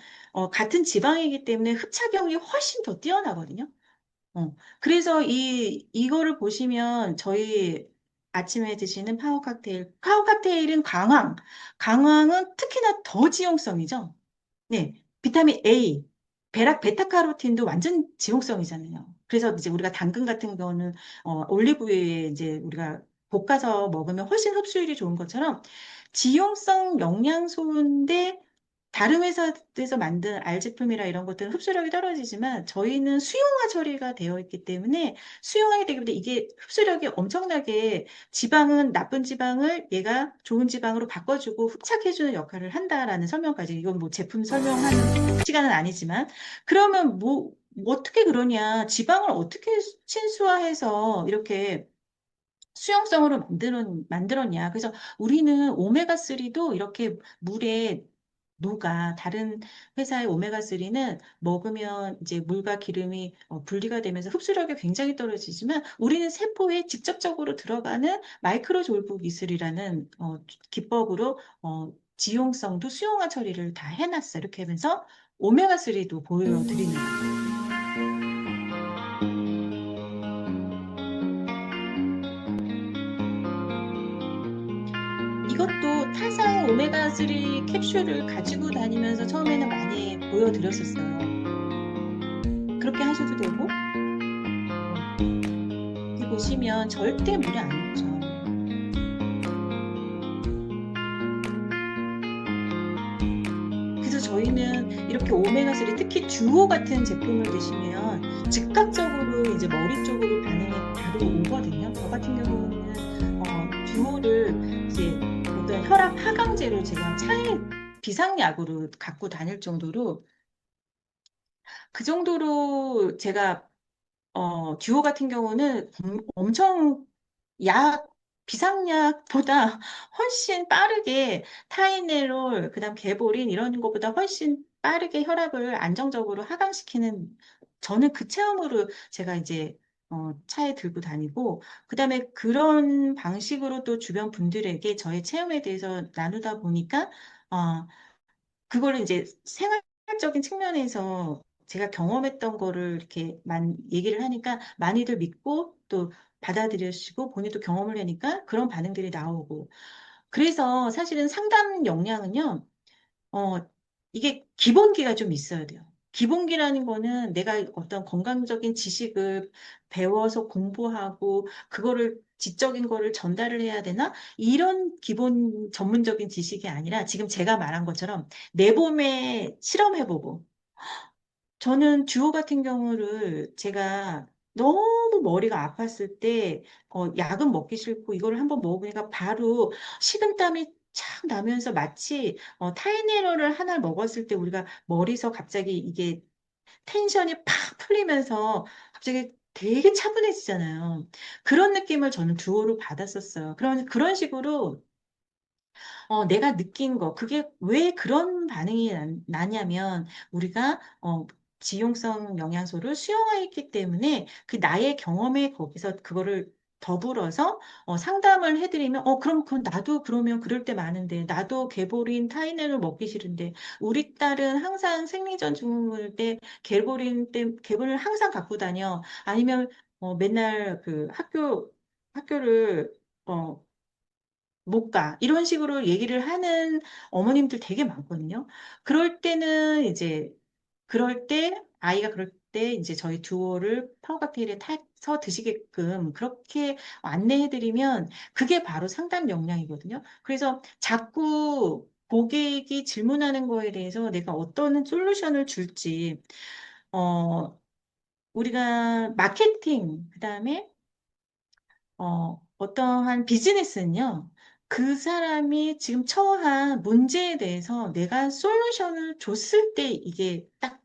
같은 지방이기 때문에 흡착력이 훨씬 더 뛰어나거든요. 그래서 이거를 보시면 저희 아침에 드시는 파워 칵테일은 강황은 특히나 더 지용성이죠. 네, 비타민 A, 베타카로틴도 완전 지용성이잖아요. 그래서 이제 우리가 당근 같은 경우는 올리브유에 이제 우리가 볶아서 먹으면 훨씬 흡수율이 좋은 것처럼 지용성 영양소인데 다른 회사에서 만든 알제품이라 이런 것들은 흡수력이 떨어지지만 저희는 수용화 처리가 되어 있기 때문에 수용하게 되기 때문에 이게 흡수력이 엄청나게 지방은 나쁜 지방을 얘가 좋은 지방으로 바꿔주고 흡착해주는 역할을 한다라는 설명까지 이건 뭐 제품 설명하는 시간은 아니지만 그러면 뭐 어떻게 그러냐 지방을 어떻게 친수화해서 이렇게 수용성으로 만들었냐. 그래서 우리는 오메가3도 이렇게 물에 녹아. 다른 회사의 오메가3는 먹으면 이제 물과 기름이 분리가 되면서 흡수력이 굉장히 떨어지지만 우리는 세포에 직접적으로 들어가는 마이크로졸브 기술이라는 기법으로 지용성도 수용화 처리를 다 해놨어. 이렇게 하면서 오메가3도 보여드리는 거예요. 이것도 타사 오메가3 캡슐을 가지고 다니면서 처음에는 많이 보여드렸었어요. 그렇게 하셔도 되고, 여기 보시면 절대 물이 안 녹죠. 그래서 저희는 이렇게 오메가3, 특히 듀오 같은 제품을 드시면 즉각적으로 이제 머리 쪽으로 반응이 바로 오거든요. 저 같은 경우는 듀오를 이제 어떤 혈압 하강제로 제가 차에 비상약으로 갖고 다닐 정도로 그 정도로 제가 듀오 같은 경우는 엄청 약, 비상약보다 훨씬 빠르게 타이네롤, 그다음 개보린 이런 것보다 훨씬 빠르게 혈압을 안정적으로 하강시키는 저는 그 체험으로 제가 이제 차에 들고 다니고 그다음에 그런 방식으로 또 주변 분들에게 저의 체험에 대해서 나누다 보니까 어, 그거를 이제 생활적인 측면에서 제가 경험했던 거를 이렇게 얘기를 하니까 많이들 믿고 또 받아들여지고 본인도 경험을 하니까 그런 반응들이 나오고. 그래서 사실은 상담 역량은요, 어, 이게 기본기가 좀 있어야 돼요. 기본기라는 거는 내가 어떤 건강적인 지식을 배워서 공부하고 그거를 지적인 거를 전달을 해야 되나? 이런 기본 전문적인 지식이 아니라 지금 제가 말한 것처럼 내 몸에 실험해보고 저는 듀오 같은 경우를 제가 너무 머리가 아팠을 때 약은 먹기 싫고 이거를 한번 먹어보니까 바로 식은땀이 착 나면서 마치 타이레놀을 하나 먹었을 때 우리가 머리서 갑자기 이게 텐션이 팍 풀리면서 갑자기 되게 차분해지잖아요. 그런 느낌을 저는 듀오로 받았었어요. 그런 식으로 내가 느낀 거, 그게 왜 그런 반응이 나냐면, 우리가, 지용성 영양소를 수용했기 때문에 그 나의 경험에 거기서 그거를 더불어서 상담을 해드리면, 그럼 그건 나도 그러면 그럴 때 많은데, 나도 개보린 타이레놀 먹기 싫은데, 우리 딸은 항상 생리전증을 때 개보린을 항상 갖고 다녀. 아니면 맨날 그 학교를 어, 못 가. 이런 식으로 얘기를 하는 어머님들 되게 많거든요. 그럴 때는 이제, 아이가 그럴 때 이제 저희 듀오를 파워칵테일에 타서 드시게끔 그렇게 안내해드리면 그게 바로 상담 역량이거든요. 그래서 자꾸 고객이 질문하는 거에 대해서 내가 어떤 솔루션을 줄지, 어, 우리가 마케팅, 그다음에 어떠한 비즈니스는요, 그 사람이 지금 처한 문제에 대해서 내가 솔루션을 줬을 때 이게 딱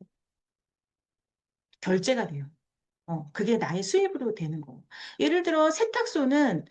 결제가 돼요. 그게 나의 수입으로 되는 거. 예를 들어 세탁소는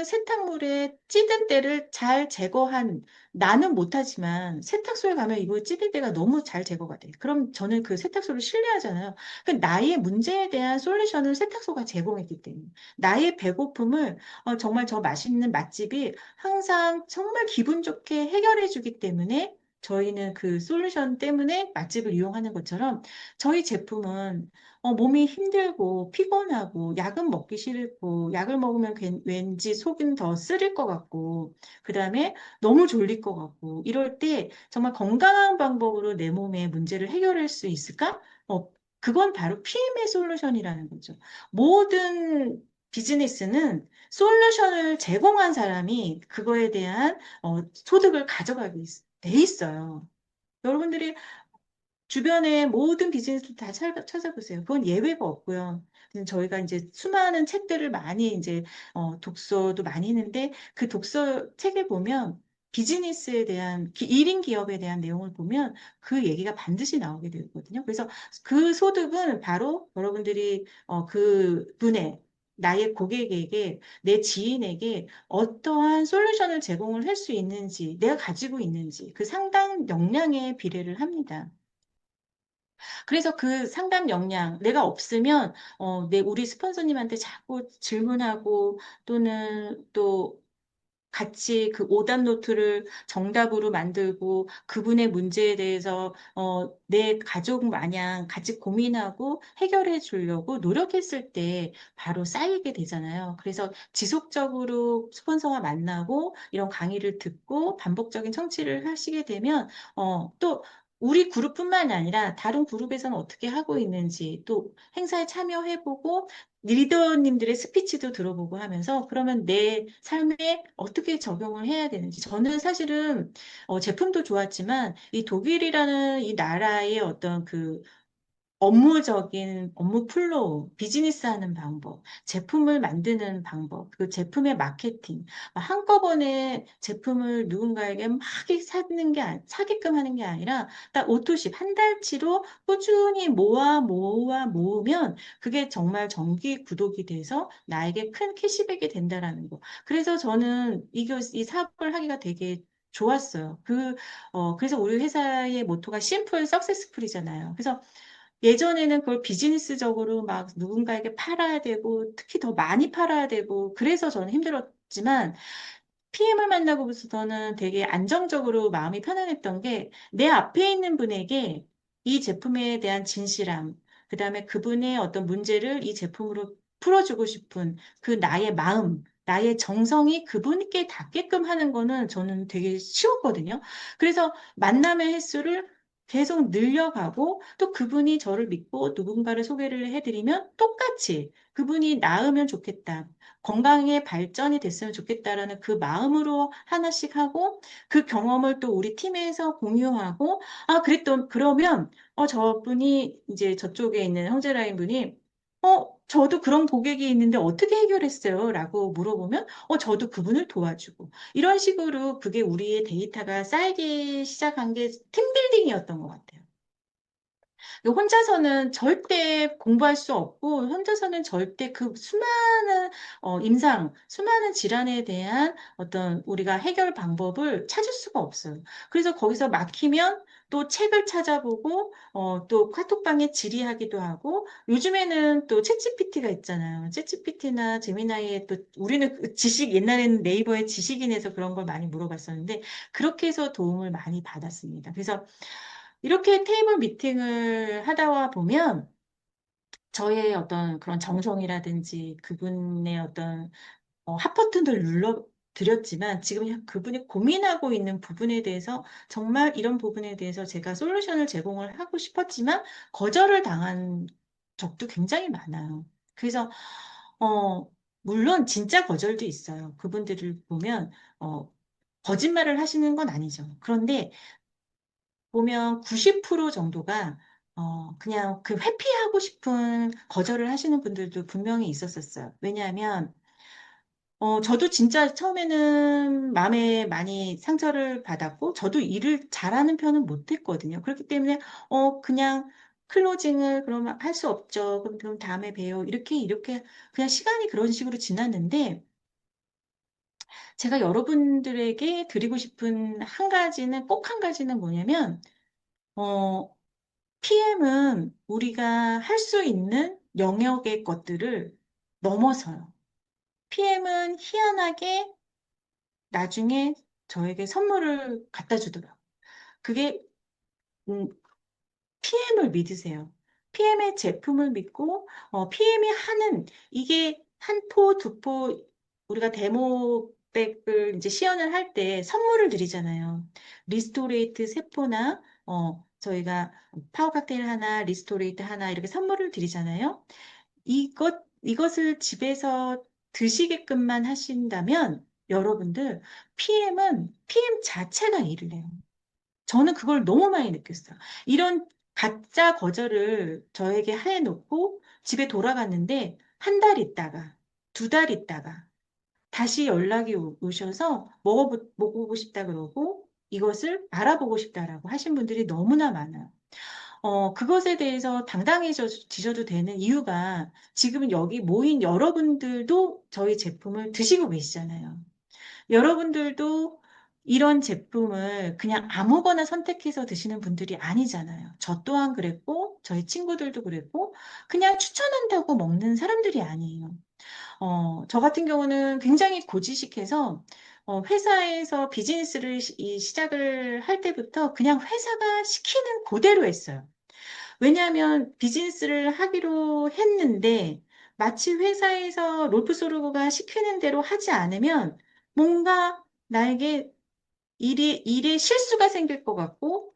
세탁물에 찌든 때를 잘 제거한 나는 못하지만 세탁소에 가면 이거 찌든 때가 너무 잘 제거가 돼. 그럼 저는 그 세탁소를 신뢰하잖아요. 그 나의 문제에 대한 솔루션을 세탁소가 제공했기 때문에 나의 배고픔을 정말 저 맛있는 맛집이 항상 정말 기분 좋게 해결해 주기 때문에 저희는 그 솔루션 때문에 맛집을 이용하는 것처럼 저희 제품은 몸이 힘들고 피곤하고 약은 먹기 싫고 약을 먹으면 왠지 속은 더 쓰릴 것 같고 그다음에 너무 졸릴 것 같고 이럴 때 정말 건강한 방법으로 내 몸의 문제를 해결할 수 있을까? 그건 바로 PM의 솔루션이라는 거죠. 모든 비즈니스는 솔루션을 제공한 사람이 그거에 대한 소득을 가져가게 돼 있어요. 여러분들이 주변에 모든 비즈니스를 다 찾아보세요. 그건 예외가 없고요. 그래서 저희가 이제 수많은 책들을 많이 이제 독서도 많이 했는데 그 독서 책에 보면 비즈니스에 대한 1인 기업에 대한 내용을 보면 그 얘기가 반드시 나오게 되거든요. 그래서 그 소득은 바로 여러분들이 그 분의 나의 고객에게 내 지인에게 어떠한 솔루션을 제공을 할 수 있는지 내가 가지고 있는지 그 상당 역량에 비례를 합니다. 그래서 그 상담 역량, 내가 없으면, 우리 스폰서님한테 자꾸 질문하고 또는 또 같이 그 오답 노트를 정답으로 만들고 그분의 문제에 대해서 내 가족 마냥 같이 고민하고 해결해 주려고 노력했을 때 바로 쌓이게 되잖아요. 그래서 지속적으로 스폰서와 만나고 이런 강의를 듣고 반복적인 청취를 하시게 되면 또 우리 그룹뿐만 아니라 다른 그룹에서는 어떻게 하고 있는지 또 행사에 참여해보고 리더님들의 스피치도 들어보고 하면서 그러면 내 삶에 어떻게 적용을 해야 되는지. 저는 사실은 제품도 좋았지만 이 독일이라는 이 나라의 어떤 그 업무적인 업무 플로우, 비즈니스 하는 방법, 제품을 만드는 방법, 그 제품의 마케팅, 한꺼번에 제품을 누군가에게 막 사게끔 하는 게 아니라 딱 오토십, 한 달치로 꾸준히 모으면 그게 정말 정기 구독이 돼서 나에게 큰 캐시백이 된다라는 거. 그래서 저는 이 사업을 하기가 되게 좋았어요. 그래서 우리 회사의 모토가 심플, 석세스풀이잖아요. 그래서 예전에는 그걸 비즈니스적으로 막 누군가에게 팔아야 되고, 특히 더 많이 팔아야 되고, 그래서 저는 힘들었지만, PM을 만나고부터는 되게 안정적으로 마음이 편안했던 게, 내 앞에 있는 분에게 이 제품에 대한 진실함, 그 다음에 그분의 어떤 문제를 이 제품으로 풀어주고 싶은 그 나의 마음, 나의 정성이 그분께 닿게끔 하는 거는 저는 되게 쉬웠거든요. 그래서 만남의 횟수를 계속 늘려가고 또 그분이 저를 믿고 누군가를 소개를 해드리면 똑같이 그분이 나으면 좋겠다. 건강에 발전이 됐으면 좋겠다라는 그 마음으로 하나씩 하고 그 경험을 또 우리 팀에서 공유하고 그러면 저분이 이제 저쪽에 있는 형제라인 분이 저도 그런 고객이 있는데 어떻게 해결했어요? 라고 물어보면 저도 그분을 도와주고 이런 식으로 그게 우리의 데이터가 쌓이기 시작한 게 팀빌딩이었던 것 같아요. 혼자서는 절대 공부할 수 없고, 혼자서는 절대 그 수많은 수많은 질환에 대한 어떤 우리가 해결 방법을 찾을 수가 없어요. 그래서 거기서 막히면 또 책을 찾아보고, 또 카톡방에 질의하기도 하고, 요즘에는 또 챗GPT가 있잖아요. 챗GPT나 제미나이에 또 우리는 그 옛날에는 네이버에 지식인에서 그런 걸 많이 물어봤었는데, 그렇게 해서 도움을 많이 받았습니다. 그래서 이렇게 테이블 미팅을 하다 보면 저의 어떤 그런 정성이라든지 그분의 어떤 핫버튼을 눌러 드렸지만 지금 그분이 고민하고 있는 부분에 대해서 정말 이런 부분에 대해서 제가 솔루션을 제공을 하고 싶었지만 거절을 당한 적도 굉장히 많아요. 그래서 어, 물론 진짜 거절도 있어요. 그분들을 보면 어, 거짓말을 하시는 건 아니죠. 그런데 보면 90% 정도가 그냥 그 회피하고 싶은 거절을 하시는 분들도 분명히 있었었어요. 왜냐하면 저도 진짜 처음에는 마음에 많이 상처를 받았고 저도 일을 잘하는 편은 못했거든요. 그렇기 때문에 그냥 클로징을 그러면 할 수 없죠. 그럼 다음에 봬요. 이렇게 그냥 시간이 그런 식으로 지났는데 제가 여러분들에게 드리고 싶은 꼭 한 가지는 뭐냐면 어, PM은 우리가 할 수 있는 영역의 것들을 넘어서요. PM은 희한하게 나중에 저에게 선물을 갖다 주더라고요. 그게 PM을 믿으세요. PM의 제품을 믿고 PM이 하는 이게 한 포, 두 포 우리가 데모백을 이제 시연을 할 때 선물을 드리잖아요. 리스토레이트 세 포나 저희가 파워 칵테일 하나, 리스토레이트 하나 이렇게 선물을 드리잖아요. 이것을 집에서 드시게끔만 하신다면 여러분들 PM은 PM 자체가 일을 해요. 저는 그걸 너무 많이 느꼈어요. 이런 가짜 거절을 저에게 해놓고 집에 돌아갔는데 한 달 있다가, 두 달 있다가 다시 연락이 오셔서 먹어보고 싶다 그러고 이것을 알아보고 싶다라고 하신 분들이 너무나 많아요. 그것에 대해서 당당해지셔도 되는 이유가 지금 여기 모인 여러분들도 저희 제품을 드시고 계시잖아요. 여러분들도 이런 제품을 그냥 아무거나 선택해서 드시는 분들이 아니잖아요. 저 또한 그랬고, 저희 친구들도 그랬고, 그냥 추천한다고 먹는 사람들이 아니에요. 저 같은 경우는 굉장히 고지식해서, 회사에서 비즈니스를 시작을 할 때부터 그냥 회사가 시키는 그대로 했어요. 왜냐하면 비즈니스를 하기로 했는데 마치 회사에서 롤프소르가 시키는 대로 하지 않으면 뭔가 나에게 일에 실수가 생길 것 같고,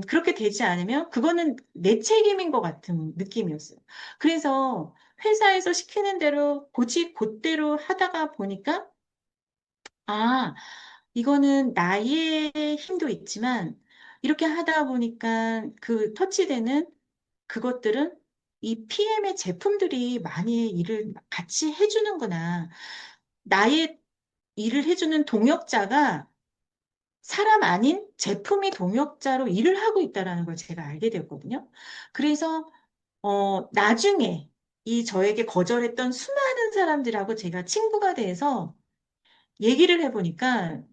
그렇게 되지 않으면 그거는 내 책임인 것 같은 느낌이었어요. 그래서 회사에서 시키는 대로 곧대로 하다가 보니까, 아, 이거는 나의 힘도 있지만, 이렇게 하다 보니까 그 터치되는 그것들은 이 PM의 제품들이 많이 일을 같이 해주는구나. 나의 일을 해주는 동역자가 사람 아닌 제품이 동역자로 일을 하고 있다는 걸 제가 알게 되었거든요. 그래서, 나중에 이 저에게 거절했던 수많은 사람들하고 제가 친구가 돼서 얘기를 해보니까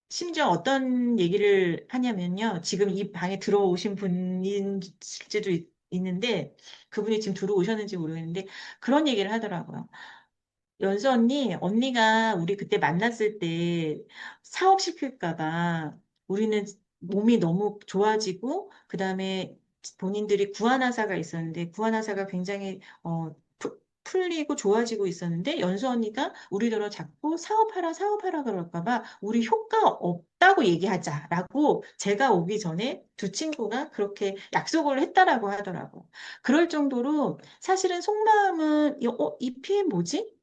심지어 어떤 얘기를 하냐면요. 지금 이 방에 들어오신 분인 실제도 있는데 그분이 지금 들어오셨는지 모르겠는데 그런 얘기를 하더라고요. 연수 언니가 우리 그때 만났을 때 사업시킬까 봐 우리는 몸이 너무 좋아지고 그다음에 본인들이 구안화사가 있었는데 구안화사가 굉장히 풀리고 좋아지고 있었는데 연수 언니가 우리더러 자꾸 사업하라 사업하라 그럴까 봐 우리 효과 없다고 얘기하자라고 제가 오기 전에 두 친구가 그렇게 약속을 했다라고 하더라고. 그럴 정도로 사실은 속마음은 이 PM 뭐지?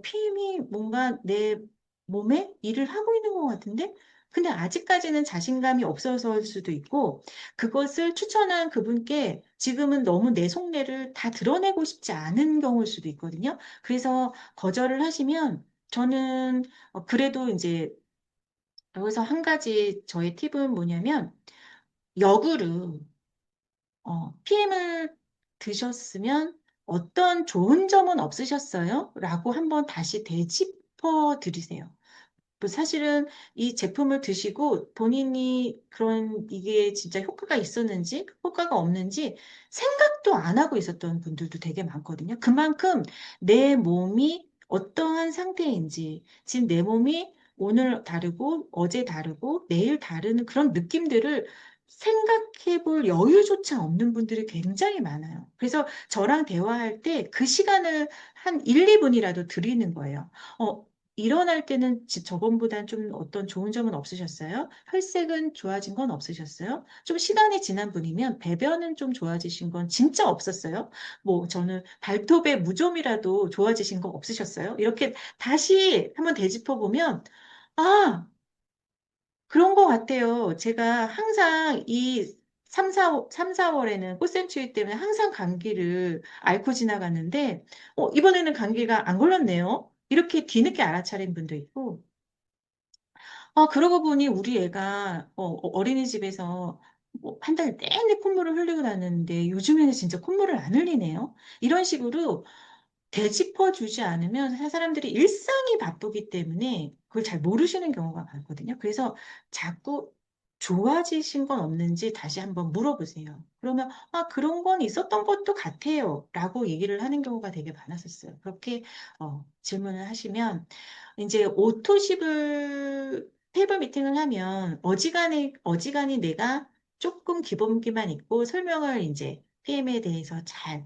PM이 뭔가 내 몸에 일을 하고 있는 것 같은데? 근데 아직까지는 자신감이 없어서일 수도 있고, 그것을 추천한 그분께 지금은 너무 내 속내를 다 드러내고 싶지 않은 경우일 수도 있거든요. 그래서 거절을 하시면 저는 그래도 이제 여기서 한 가지 저의 팁은 뭐냐면 역으로 PM을 드셨으면 어떤 좋은 점은 없으셨어요? 라고 한번 다시 되짚어 드리세요. 뭐 사실은 이 제품을 드시고 본인이 그런 이게 진짜 효과가 있었는지 효과가 없는지 생각도 안 하고 있었던 분들도 되게 많거든요. 그만큼 내 몸이 어떠한 상태인지 지금 내 몸이 오늘 다르고 어제 다르고 내일 다른 그런 느낌들을 생각해 볼 여유조차 없는 분들이 굉장히 많아요. 그래서 저랑 대화할 때 그 시간을 한 1, 2분이라도 드리는 거예요. 일어날 때는 저번보단 좀 어떤 좋은 점은 없으셨어요? 혈색은 좋아진 건 없으셨어요? 좀 시간이 지난 분이면 배변은 좀 좋아지신 건 진짜 없었어요? 뭐 저는 발톱의 무좀이라도 좋아지신 거 없으셨어요? 이렇게 다시 한번 되짚어 보면 아, 그런 것 같아요. 제가 항상 이 3, 4월에는 꽃샘추위 때문에 항상 감기를 앓고 지나갔는데, 이번에는 감기가 안 걸렸네요. 이렇게 뒤늦게 알아차린 분도 있고, 그러고 보니 우리 애가 어린이집에서 뭐 한 달 내내 콧물을 흘리고 다녔는데 요즘에는 진짜 콧물을 안 흘리네요. 이런 식으로 되짚어주지 않으면 사람들이 일상이 바쁘기 때문에 그걸 잘 모르시는 경우가 많거든요. 그래서 자꾸 좋아지신 건 없는지 다시 한번 물어보세요. 그러면 그런 건 있었던 것도 같아요. 라고 얘기를 하는 경우가 되게 많았었어요. 그렇게 질문을 하시면 이제 오토십을 테이블 미팅을 하면 어지간히 내가 조금 기본기만 있고 설명을 이제 PM에 대해서 잘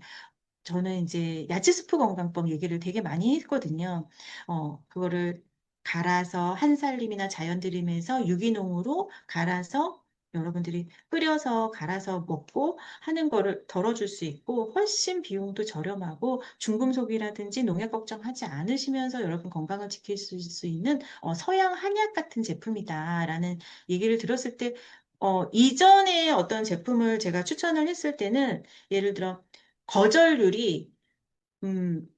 저는 이제 야채 스프 건강법 얘기를 되게 많이 했거든요. 그거를 갈아서 한살림이나 자연드림에서 유기농으로 갈아서 여러분들이 끓여서 갈아서 먹고 하는 거를 덜어줄 수 있고 훨씬 비용도 저렴하고 중금속이라든지 농약 걱정하지 않으시면서 여러분 건강을 지킬 수 있는 서양 한약 같은 제품이다라는 얘기를 들었을 때 이전에 어떤 제품을 제가 추천을 했을 때는 예를 들어 거절률이 음,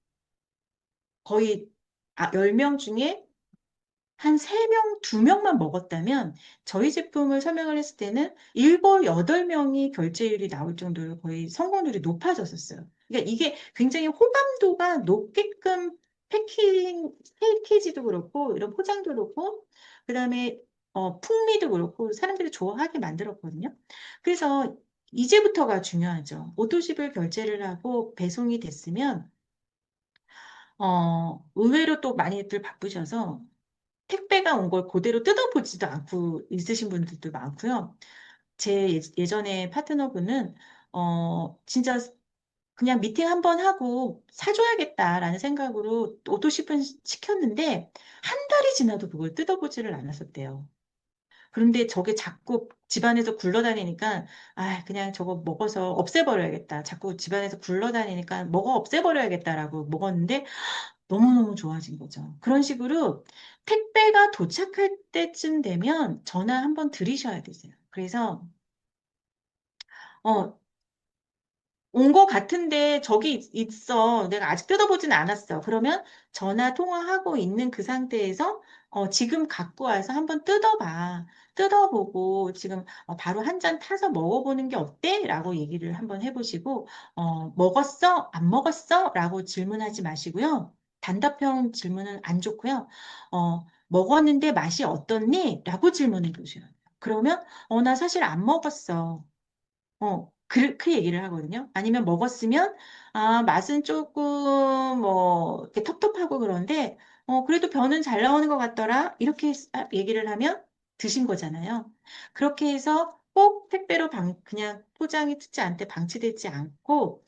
거의 10명 중에 한 3명, 2명만 먹었다면 저희 제품을 설명을 했을 때는 일곱, 8명이 결제율이 나올 정도로 거의 성공률이 높아졌었어요. 그러니까 이게 굉장히 호감도가 높게끔 패키지도 그렇고 이런 포장도 그렇고 그다음에 풍미도 그렇고 사람들이 좋아하게 만들었거든요. 그래서 이제부터가 중요하죠. 오토십을 결제를 하고 배송이 됐으면 의외로 또 많이들 바쁘셔서 택배가 온 걸 그대로 뜯어보지도 않고 있으신 분들도 많고요. 제 예전에 파트너분은, 진짜 그냥 미팅 한번 하고 사줘야겠다라는 생각으로 오토십은 시켰는데, 한 달이 지나도 그걸 뜯어보지를 않았었대요. 그런데 저게 자꾸 집안에서 굴러다니니까, 그냥 저거 먹어서 없애버려야겠다. 자꾸 집안에서 굴러다니니까 먹어 없애버려야겠다라고 먹었는데, 너무너무 좋아진 거죠. 그런 식으로 택배가 도착할 때쯤 되면 전화 한번 드리셔야 되세요. 그래서, 어, 온 거 같은데 저기 있어. 내가 아직 뜯어보진 않았어. 그러면 전화 통화하고 있는 그 상태에서 지금 갖고 와서 한번 뜯어봐. 뜯어보고 지금 바로 한 잔 타서 먹어보는 게 어때? 라고 얘기를 한번 해보시고 먹었어? 안 먹었어? 라고 질문하지 마시고요. 단답형 질문은 안 좋고요. 먹었는데 맛이 어떻니? 라고 질문해 보셔요. 그러면 나 사실 안 먹었어. 그렇게 얘기를 하거든요. 아니면 먹었으면, 맛은 조금, 이렇게 텁텁하고 그런데, 그래도 변은 잘 나오는 것 같더라. 이렇게 얘기를 하면 드신 거잖아요. 그렇게 해서 꼭 택배로 그냥 포장이 뜯지 않되 방치되지 않고,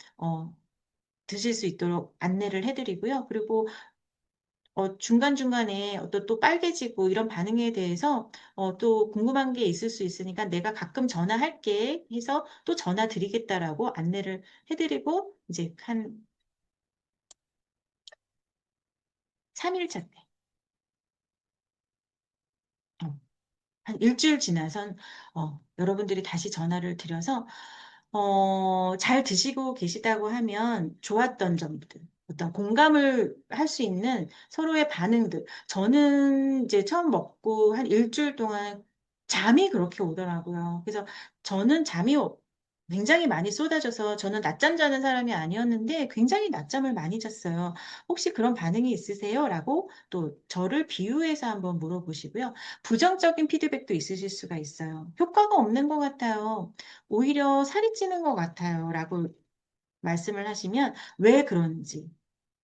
드실 수 있도록 안내를 해드리고요. 그리고 중간중간에 어떤 또 빨개지고 이런 반응에 대해서 또 궁금한 게 있을 수 있으니까 내가 가끔 전화할게 해서 또 전화 드리겠다라고 안내를 해드리고 이제 한 3일차 때, 어, 한 일주일 지나선 여러분들이 다시 전화를 드려서 잘 드시고 계시다고 하면 좋았던 점들, 어떤 공감을 할 수 있는 서로의 반응들. 저는 이제 처음 먹고 한 일주일 동안 잠이 그렇게 오더라고요. 그래서 저는 굉장히 많이 쏟아져서 저는 낮잠 자는 사람이 아니었는데 굉장히 낮잠을 많이 잤어요. 혹시 그런 반응이 있으세요? 라고 또 저를 비유해서 한번 물어보시고요. 부정적인 피드백도 있으실 수가 있어요. 효과가 없는 것 같아요. 오히려 살이 찌는 것 같아요. 라고 말씀을 하시면 왜 그런지,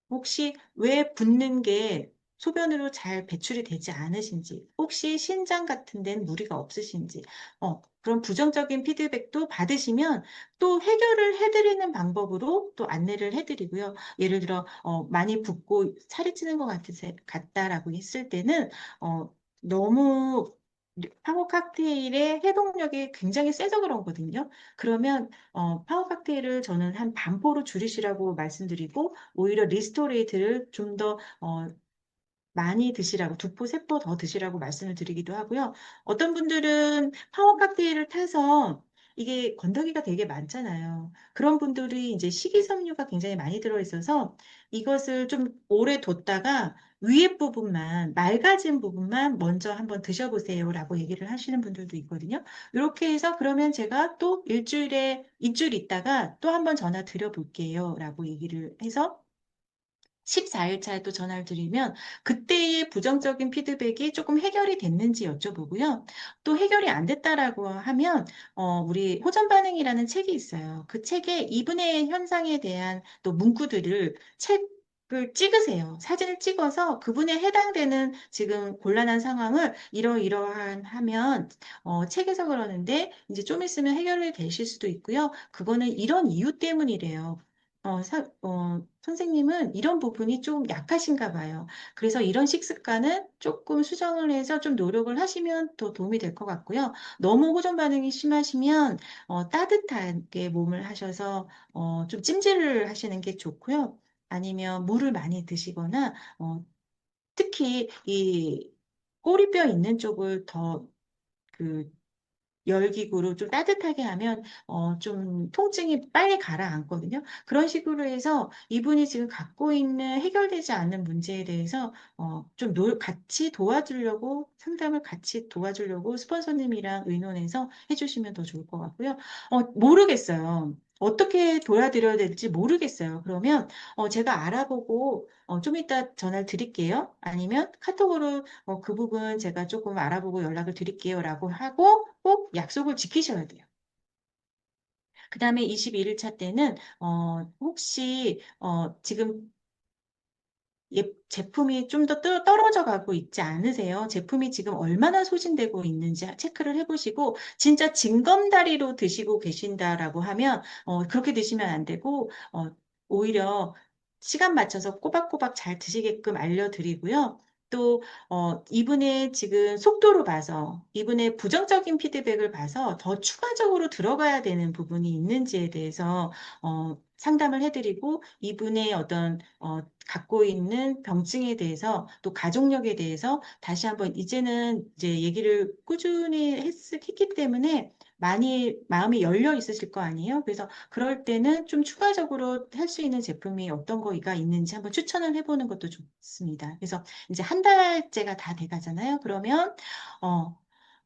혹시 왜 붓는 게 소변으로 잘 배출이 되지 않으신지, 혹시 신장 같은 데는 무리가 없으신지, 그런 부정적인 피드백도 받으시면 또 해결을 해드리는 방법으로 또 안내를 해드리고요. 예를 들어, 많이 붓고 살이 찌는 것 같다라고 했을 때는, 너무 파워 칵테일의 해독력이 굉장히 세서 그런거든요. 그러면 파워 칵테일을 저는 한 반포로 줄이시라고 말씀드리고 오히려 리스토레이트를 좀 더 많이 드시라고 두 포, 세 포 더 드시라고 말씀을 드리기도 하고요. 어떤 분들은 파워 칵테일을 타서 이게 건더기가 되게 많잖아요. 그런 분들이 이제 식이섬유가 굉장히 많이 들어있어서 이것을 좀 오래 뒀다가 위에 부분만, 맑아진 부분만 먼저 한번 드셔보세요라고 얘기를 하시는 분들도 있거든요. 이렇게 해서 그러면 제가 또 일주일 있다가 또 한번 전화 드려볼게요라고 얘기를 해서 14일 차에 또 전화를 드리면 그때의 부정적인 피드백이 조금 해결이 됐는지 여쭤보고요. 또 해결이 안 됐다라고 하면 우리 호전 반응이라는 책이 있어요. 그 책에 2분의 현상에 대한 또 문구들을 책을 찍으세요. 사진을 찍어서 그분에 해당되는 지금 곤란한 상황을 이러이러한 하면 책에서 그러는데 이제 좀 있으면 해결이 되실 수도 있고요. 그거는 이런 이유 때문이래요. 선생님은 이런 부분이 좀 약하신가 봐요. 그래서 이런 식습관은 조금 수정을 해서 좀 노력을 하시면 더 도움이 될 것 같고요. 너무 호전 반응이 심하시면 따뜻하게 몸을 하셔서 좀 찜질을 하시는 게 좋고요. 아니면 물을 많이 드시거나 특히 이 꼬리뼈 있는 쪽을 더그 열기구로 좀 따뜻하게 하면 좀 통증이 빨리 가라앉거든요. 그런 식으로 해서 이분이 지금 갖고 있는 해결되지 않는 문제에 대해서 같이 도와주려고 상담을 같이 도와주려고 스폰서님이랑 의논해서 해주시면 더 좋을 것 같고요. 모르겠어요. 어떻게 도와드려야 될지 모르겠어요. 그러면 제가 알아보고 좀 이따 전화를 드릴게요. 아니면 카톡으로 그 부분 제가 조금 알아보고 연락을 드릴게요라고 하고 꼭 약속을 지키셔야 돼요. 그 다음에 21일 차 때는 혹시 지금 제품이 좀 더 떨어져 가고 있지 않으세요? 제품이 지금 얼마나 소진되고 있는지 체크를 해보시고 진짜 징검다리로 드시고 계신다라고 하면 그렇게 드시면 안 되고 오히려 시간 맞춰서 꼬박꼬박 잘 드시게끔 알려드리고요. 또 이분의 지금 속도로 봐서 이분의 부정적인 피드백을 봐서 더 추가적으로 들어가야 되는 부분이 있는지에 대해서 상담을 해드리고 이분의 어떤 갖고 있는 병증에 대해서 또 가족력에 대해서 다시 한번 이제는 이제 얘기를 꾸준히 했기 때문에 많이 마음이 열려 있으실 거 아니에요? 그래서 그럴 때는 좀 추가적으로 할 수 있는 제품이 어떤 거가 있는지 한번 추천을 해보는 것도 좋습니다. 그래서 이제 한 달째가 다 돼가잖아요. 그러면 어,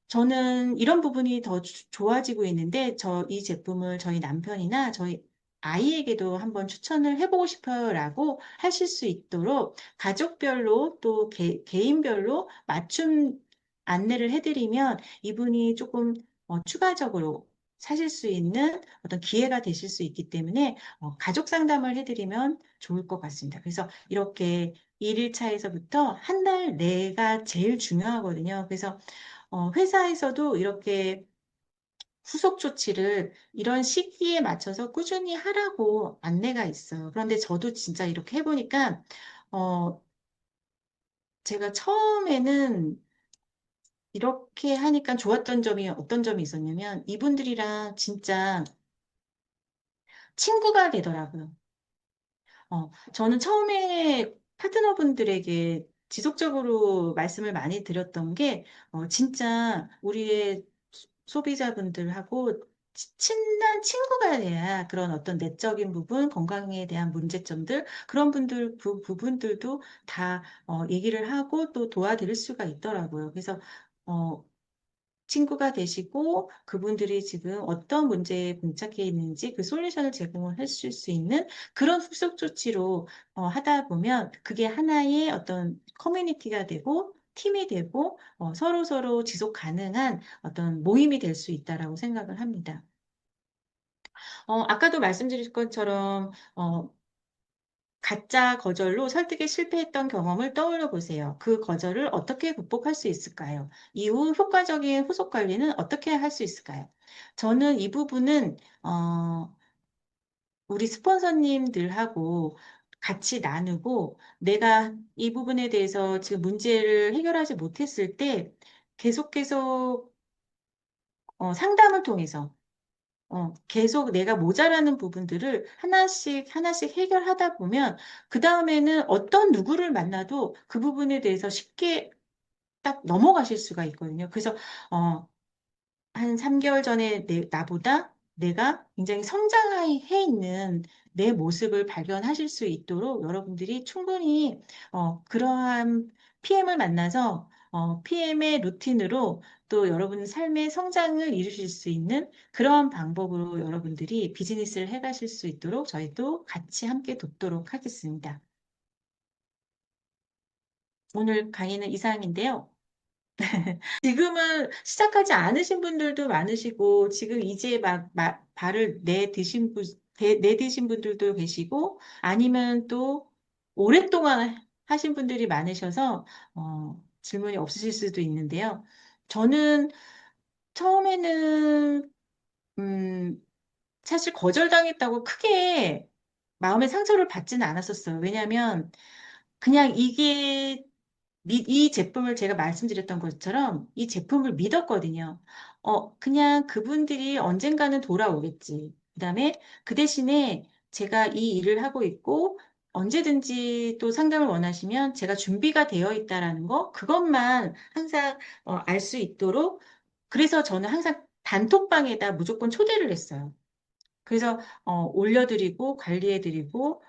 저는 이런 부분이 더 좋아지고 있는데 이 제품을 저희 남편이나 저희 아이에게도 한번 추천을 해보고 싶어요라고 하실 수 있도록 가족별로 또 개인별로 맞춤 안내를 해드리면 이분이 조금 추가적으로 사실 수 있는 어떤 기회가 되실 수 있기 때문에 가족 상담을 해드리면 좋을 것 같습니다. 그래서 이렇게 1일차에서부터 한 달 내가 제일 중요하거든요. 그래서 회사에서도 이렇게 후속 조치를 이런 시기에 맞춰서 꾸준히 하라고 안내가 있어요. 그런데 저도 진짜 이렇게 해보니까, 어, 제가 처음에는 이렇게 하니까 좋았던 점이 어떤 점이 있었냐면, 이분들이랑 진짜 친구가 되더라고요. 저는 처음에 파트너분들에게 지속적으로 말씀을 많이 드렸던 게, 진짜 우리의 소비자분들하고 친한 친구가 돼야 그런 어떤 내적인 부분, 건강에 대한 문제점들, 그런 부분들도 다, 얘기를 하고 또 도와드릴 수가 있더라고요. 그래서, 어, 친구가 되시고 그분들이 지금 어떤 문제에 봉착해 있는지 그 솔루션을 제공을 해줄 수 있는 그런 후속 조치로 하다 보면 그게 하나의 어떤 커뮤니티가 되고 팀이 되고 서로 서로 지속 가능한 어떤 모임이 될 수 있다라고 생각을 합니다. 아까도 말씀드린 것처럼 가짜 거절로 설득에 실패했던 경험을 떠올려 보세요. 그 거절을 어떻게 극복할 수 있을까요? 이후 효과적인 후속 관리는 어떻게 할 수 있을까요? 저는 이 부분은, 우리 스폰서님들하고 같이 나누고 내가 이 부분에 대해서 지금 문제를 해결하지 못했을 때 계속 상담을 통해서 계속 내가 모자라는 부분들을 하나씩 하나씩 해결하다 보면 그 다음에는 어떤 누구를 만나도 그 부분에 대해서 쉽게 딱 넘어가실 수가 있거든요. 그래서 어, 한 3개월 전에 나보다 내가 굉장히 성장해 있는 내 모습을 발견하실 수 있도록 여러분들이 충분히 그러한 PM을 만나서 PM의 루틴으로 또 여러분 삶의 성장을 이루실 수 있는 그러한 방법으로 여러분들이 비즈니스를 해가실 수 있도록 저희도 같이 함께 돕도록 하겠습니다. 오늘 강의는 이상인데요. 지금은 시작하지 않으신 분들도 많으시고, 지금 이제 발을 내디신 분들도 계시고, 아니면 또 오랫동안 하신 분들이 많으셔서, 질문이 없으실 수도 있는데요. 저는 처음에는, 음, 사실 거절당했다고 크게 마음의 상처를 받지는 않았었어요. 왜냐하면, 그냥 이 제품을 제가 말씀드렸던 것처럼 이 제품을 믿었거든요. 그냥 그분들이 언젠가는 돌아오겠지. 그다음에 그 대신에 제가 이 일을 하고 있고 언제든지 또 상담을 원하시면 제가 준비가 되어 있다라는 거, 그것만 항상 알 수 있도록 그래서 저는 항상 단톡방에다 무조건 초대를 했어요. 그래서 올려드리고 관리해드리고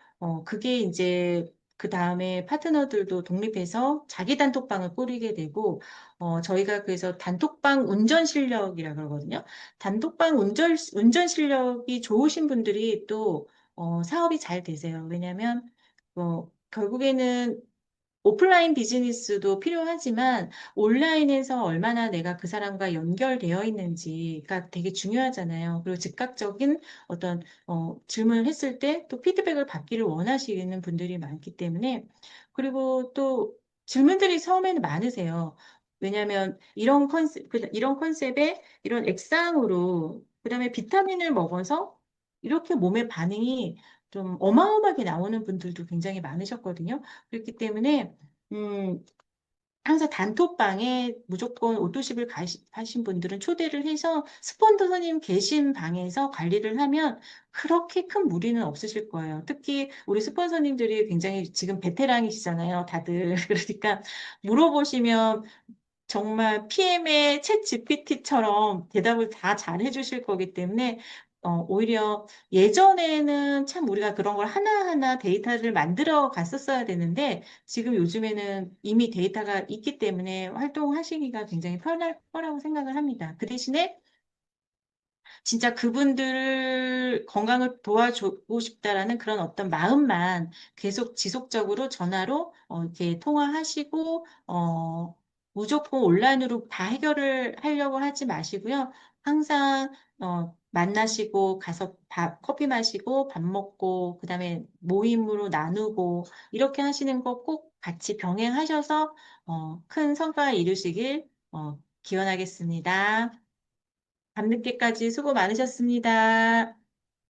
그게 이제 그 다음에 파트너들도 독립해서 자기 단톡방을 꾸리게 되고 저희가 그래서 단톡방 운전 실력이라 그러거든요. 단톡방 운전 실력이 좋으신 분들이 또 사업이 잘 되세요. 왜냐하면 결국에는 오프라인 비즈니스도 필요하지만 온라인에서 얼마나 내가 그 사람과 연결되어 있는지가 되게 중요하잖아요. 그리고 즉각적인 어떤 질문을 했을 때 또 피드백을 받기를 원하시는 분들이 많기 때문에 그리고 또 질문들이 처음에는 많으세요. 왜냐하면 이런 컨셉에 이런 액상으로 그다음에 비타민을 먹어서 이렇게 몸의 반응이 좀 어마어마하게 나오는 분들도 굉장히 많으셨거든요. 그렇기 때문에 음, 항상 단톡방에 무조건 오토십을 하신 분들은 초대를 해서 스폰서님 계신 방에서 관리를 하면 그렇게 큰 무리는 없으실 거예요. 특히 우리 스폰서님들이 굉장히 지금 베테랑이시잖아요, 다들. 그러니까 물어보시면 정말 PM의 챗 GPT처럼 대답을 다 잘 해주실 거기 때문에 오히려 예전에는 참 우리가 그런 걸 하나하나 데이터를 만들어 갔었어야 되는데 지금 요즘에는 이미 데이터가 있기 때문에 활동하시기가 굉장히 편할 거라고 생각을 합니다. 그 대신에 진짜 그분들 건강을 도와주고 싶다라는 그런 어떤 마음만 계속 지속적으로 전화로 이렇게 통화하시고 무조건 온라인으로 다 해결을 하려고 하지 마시고요. 항상 만나시고 가서 커피 마시고 밥 먹고 그다음에 모임으로 나누고 이렇게 하시는 거 꼭 같이 병행하셔서 큰 성과 이루시길 기원하겠습니다. 밤늦게까지 수고 많으셨습니다.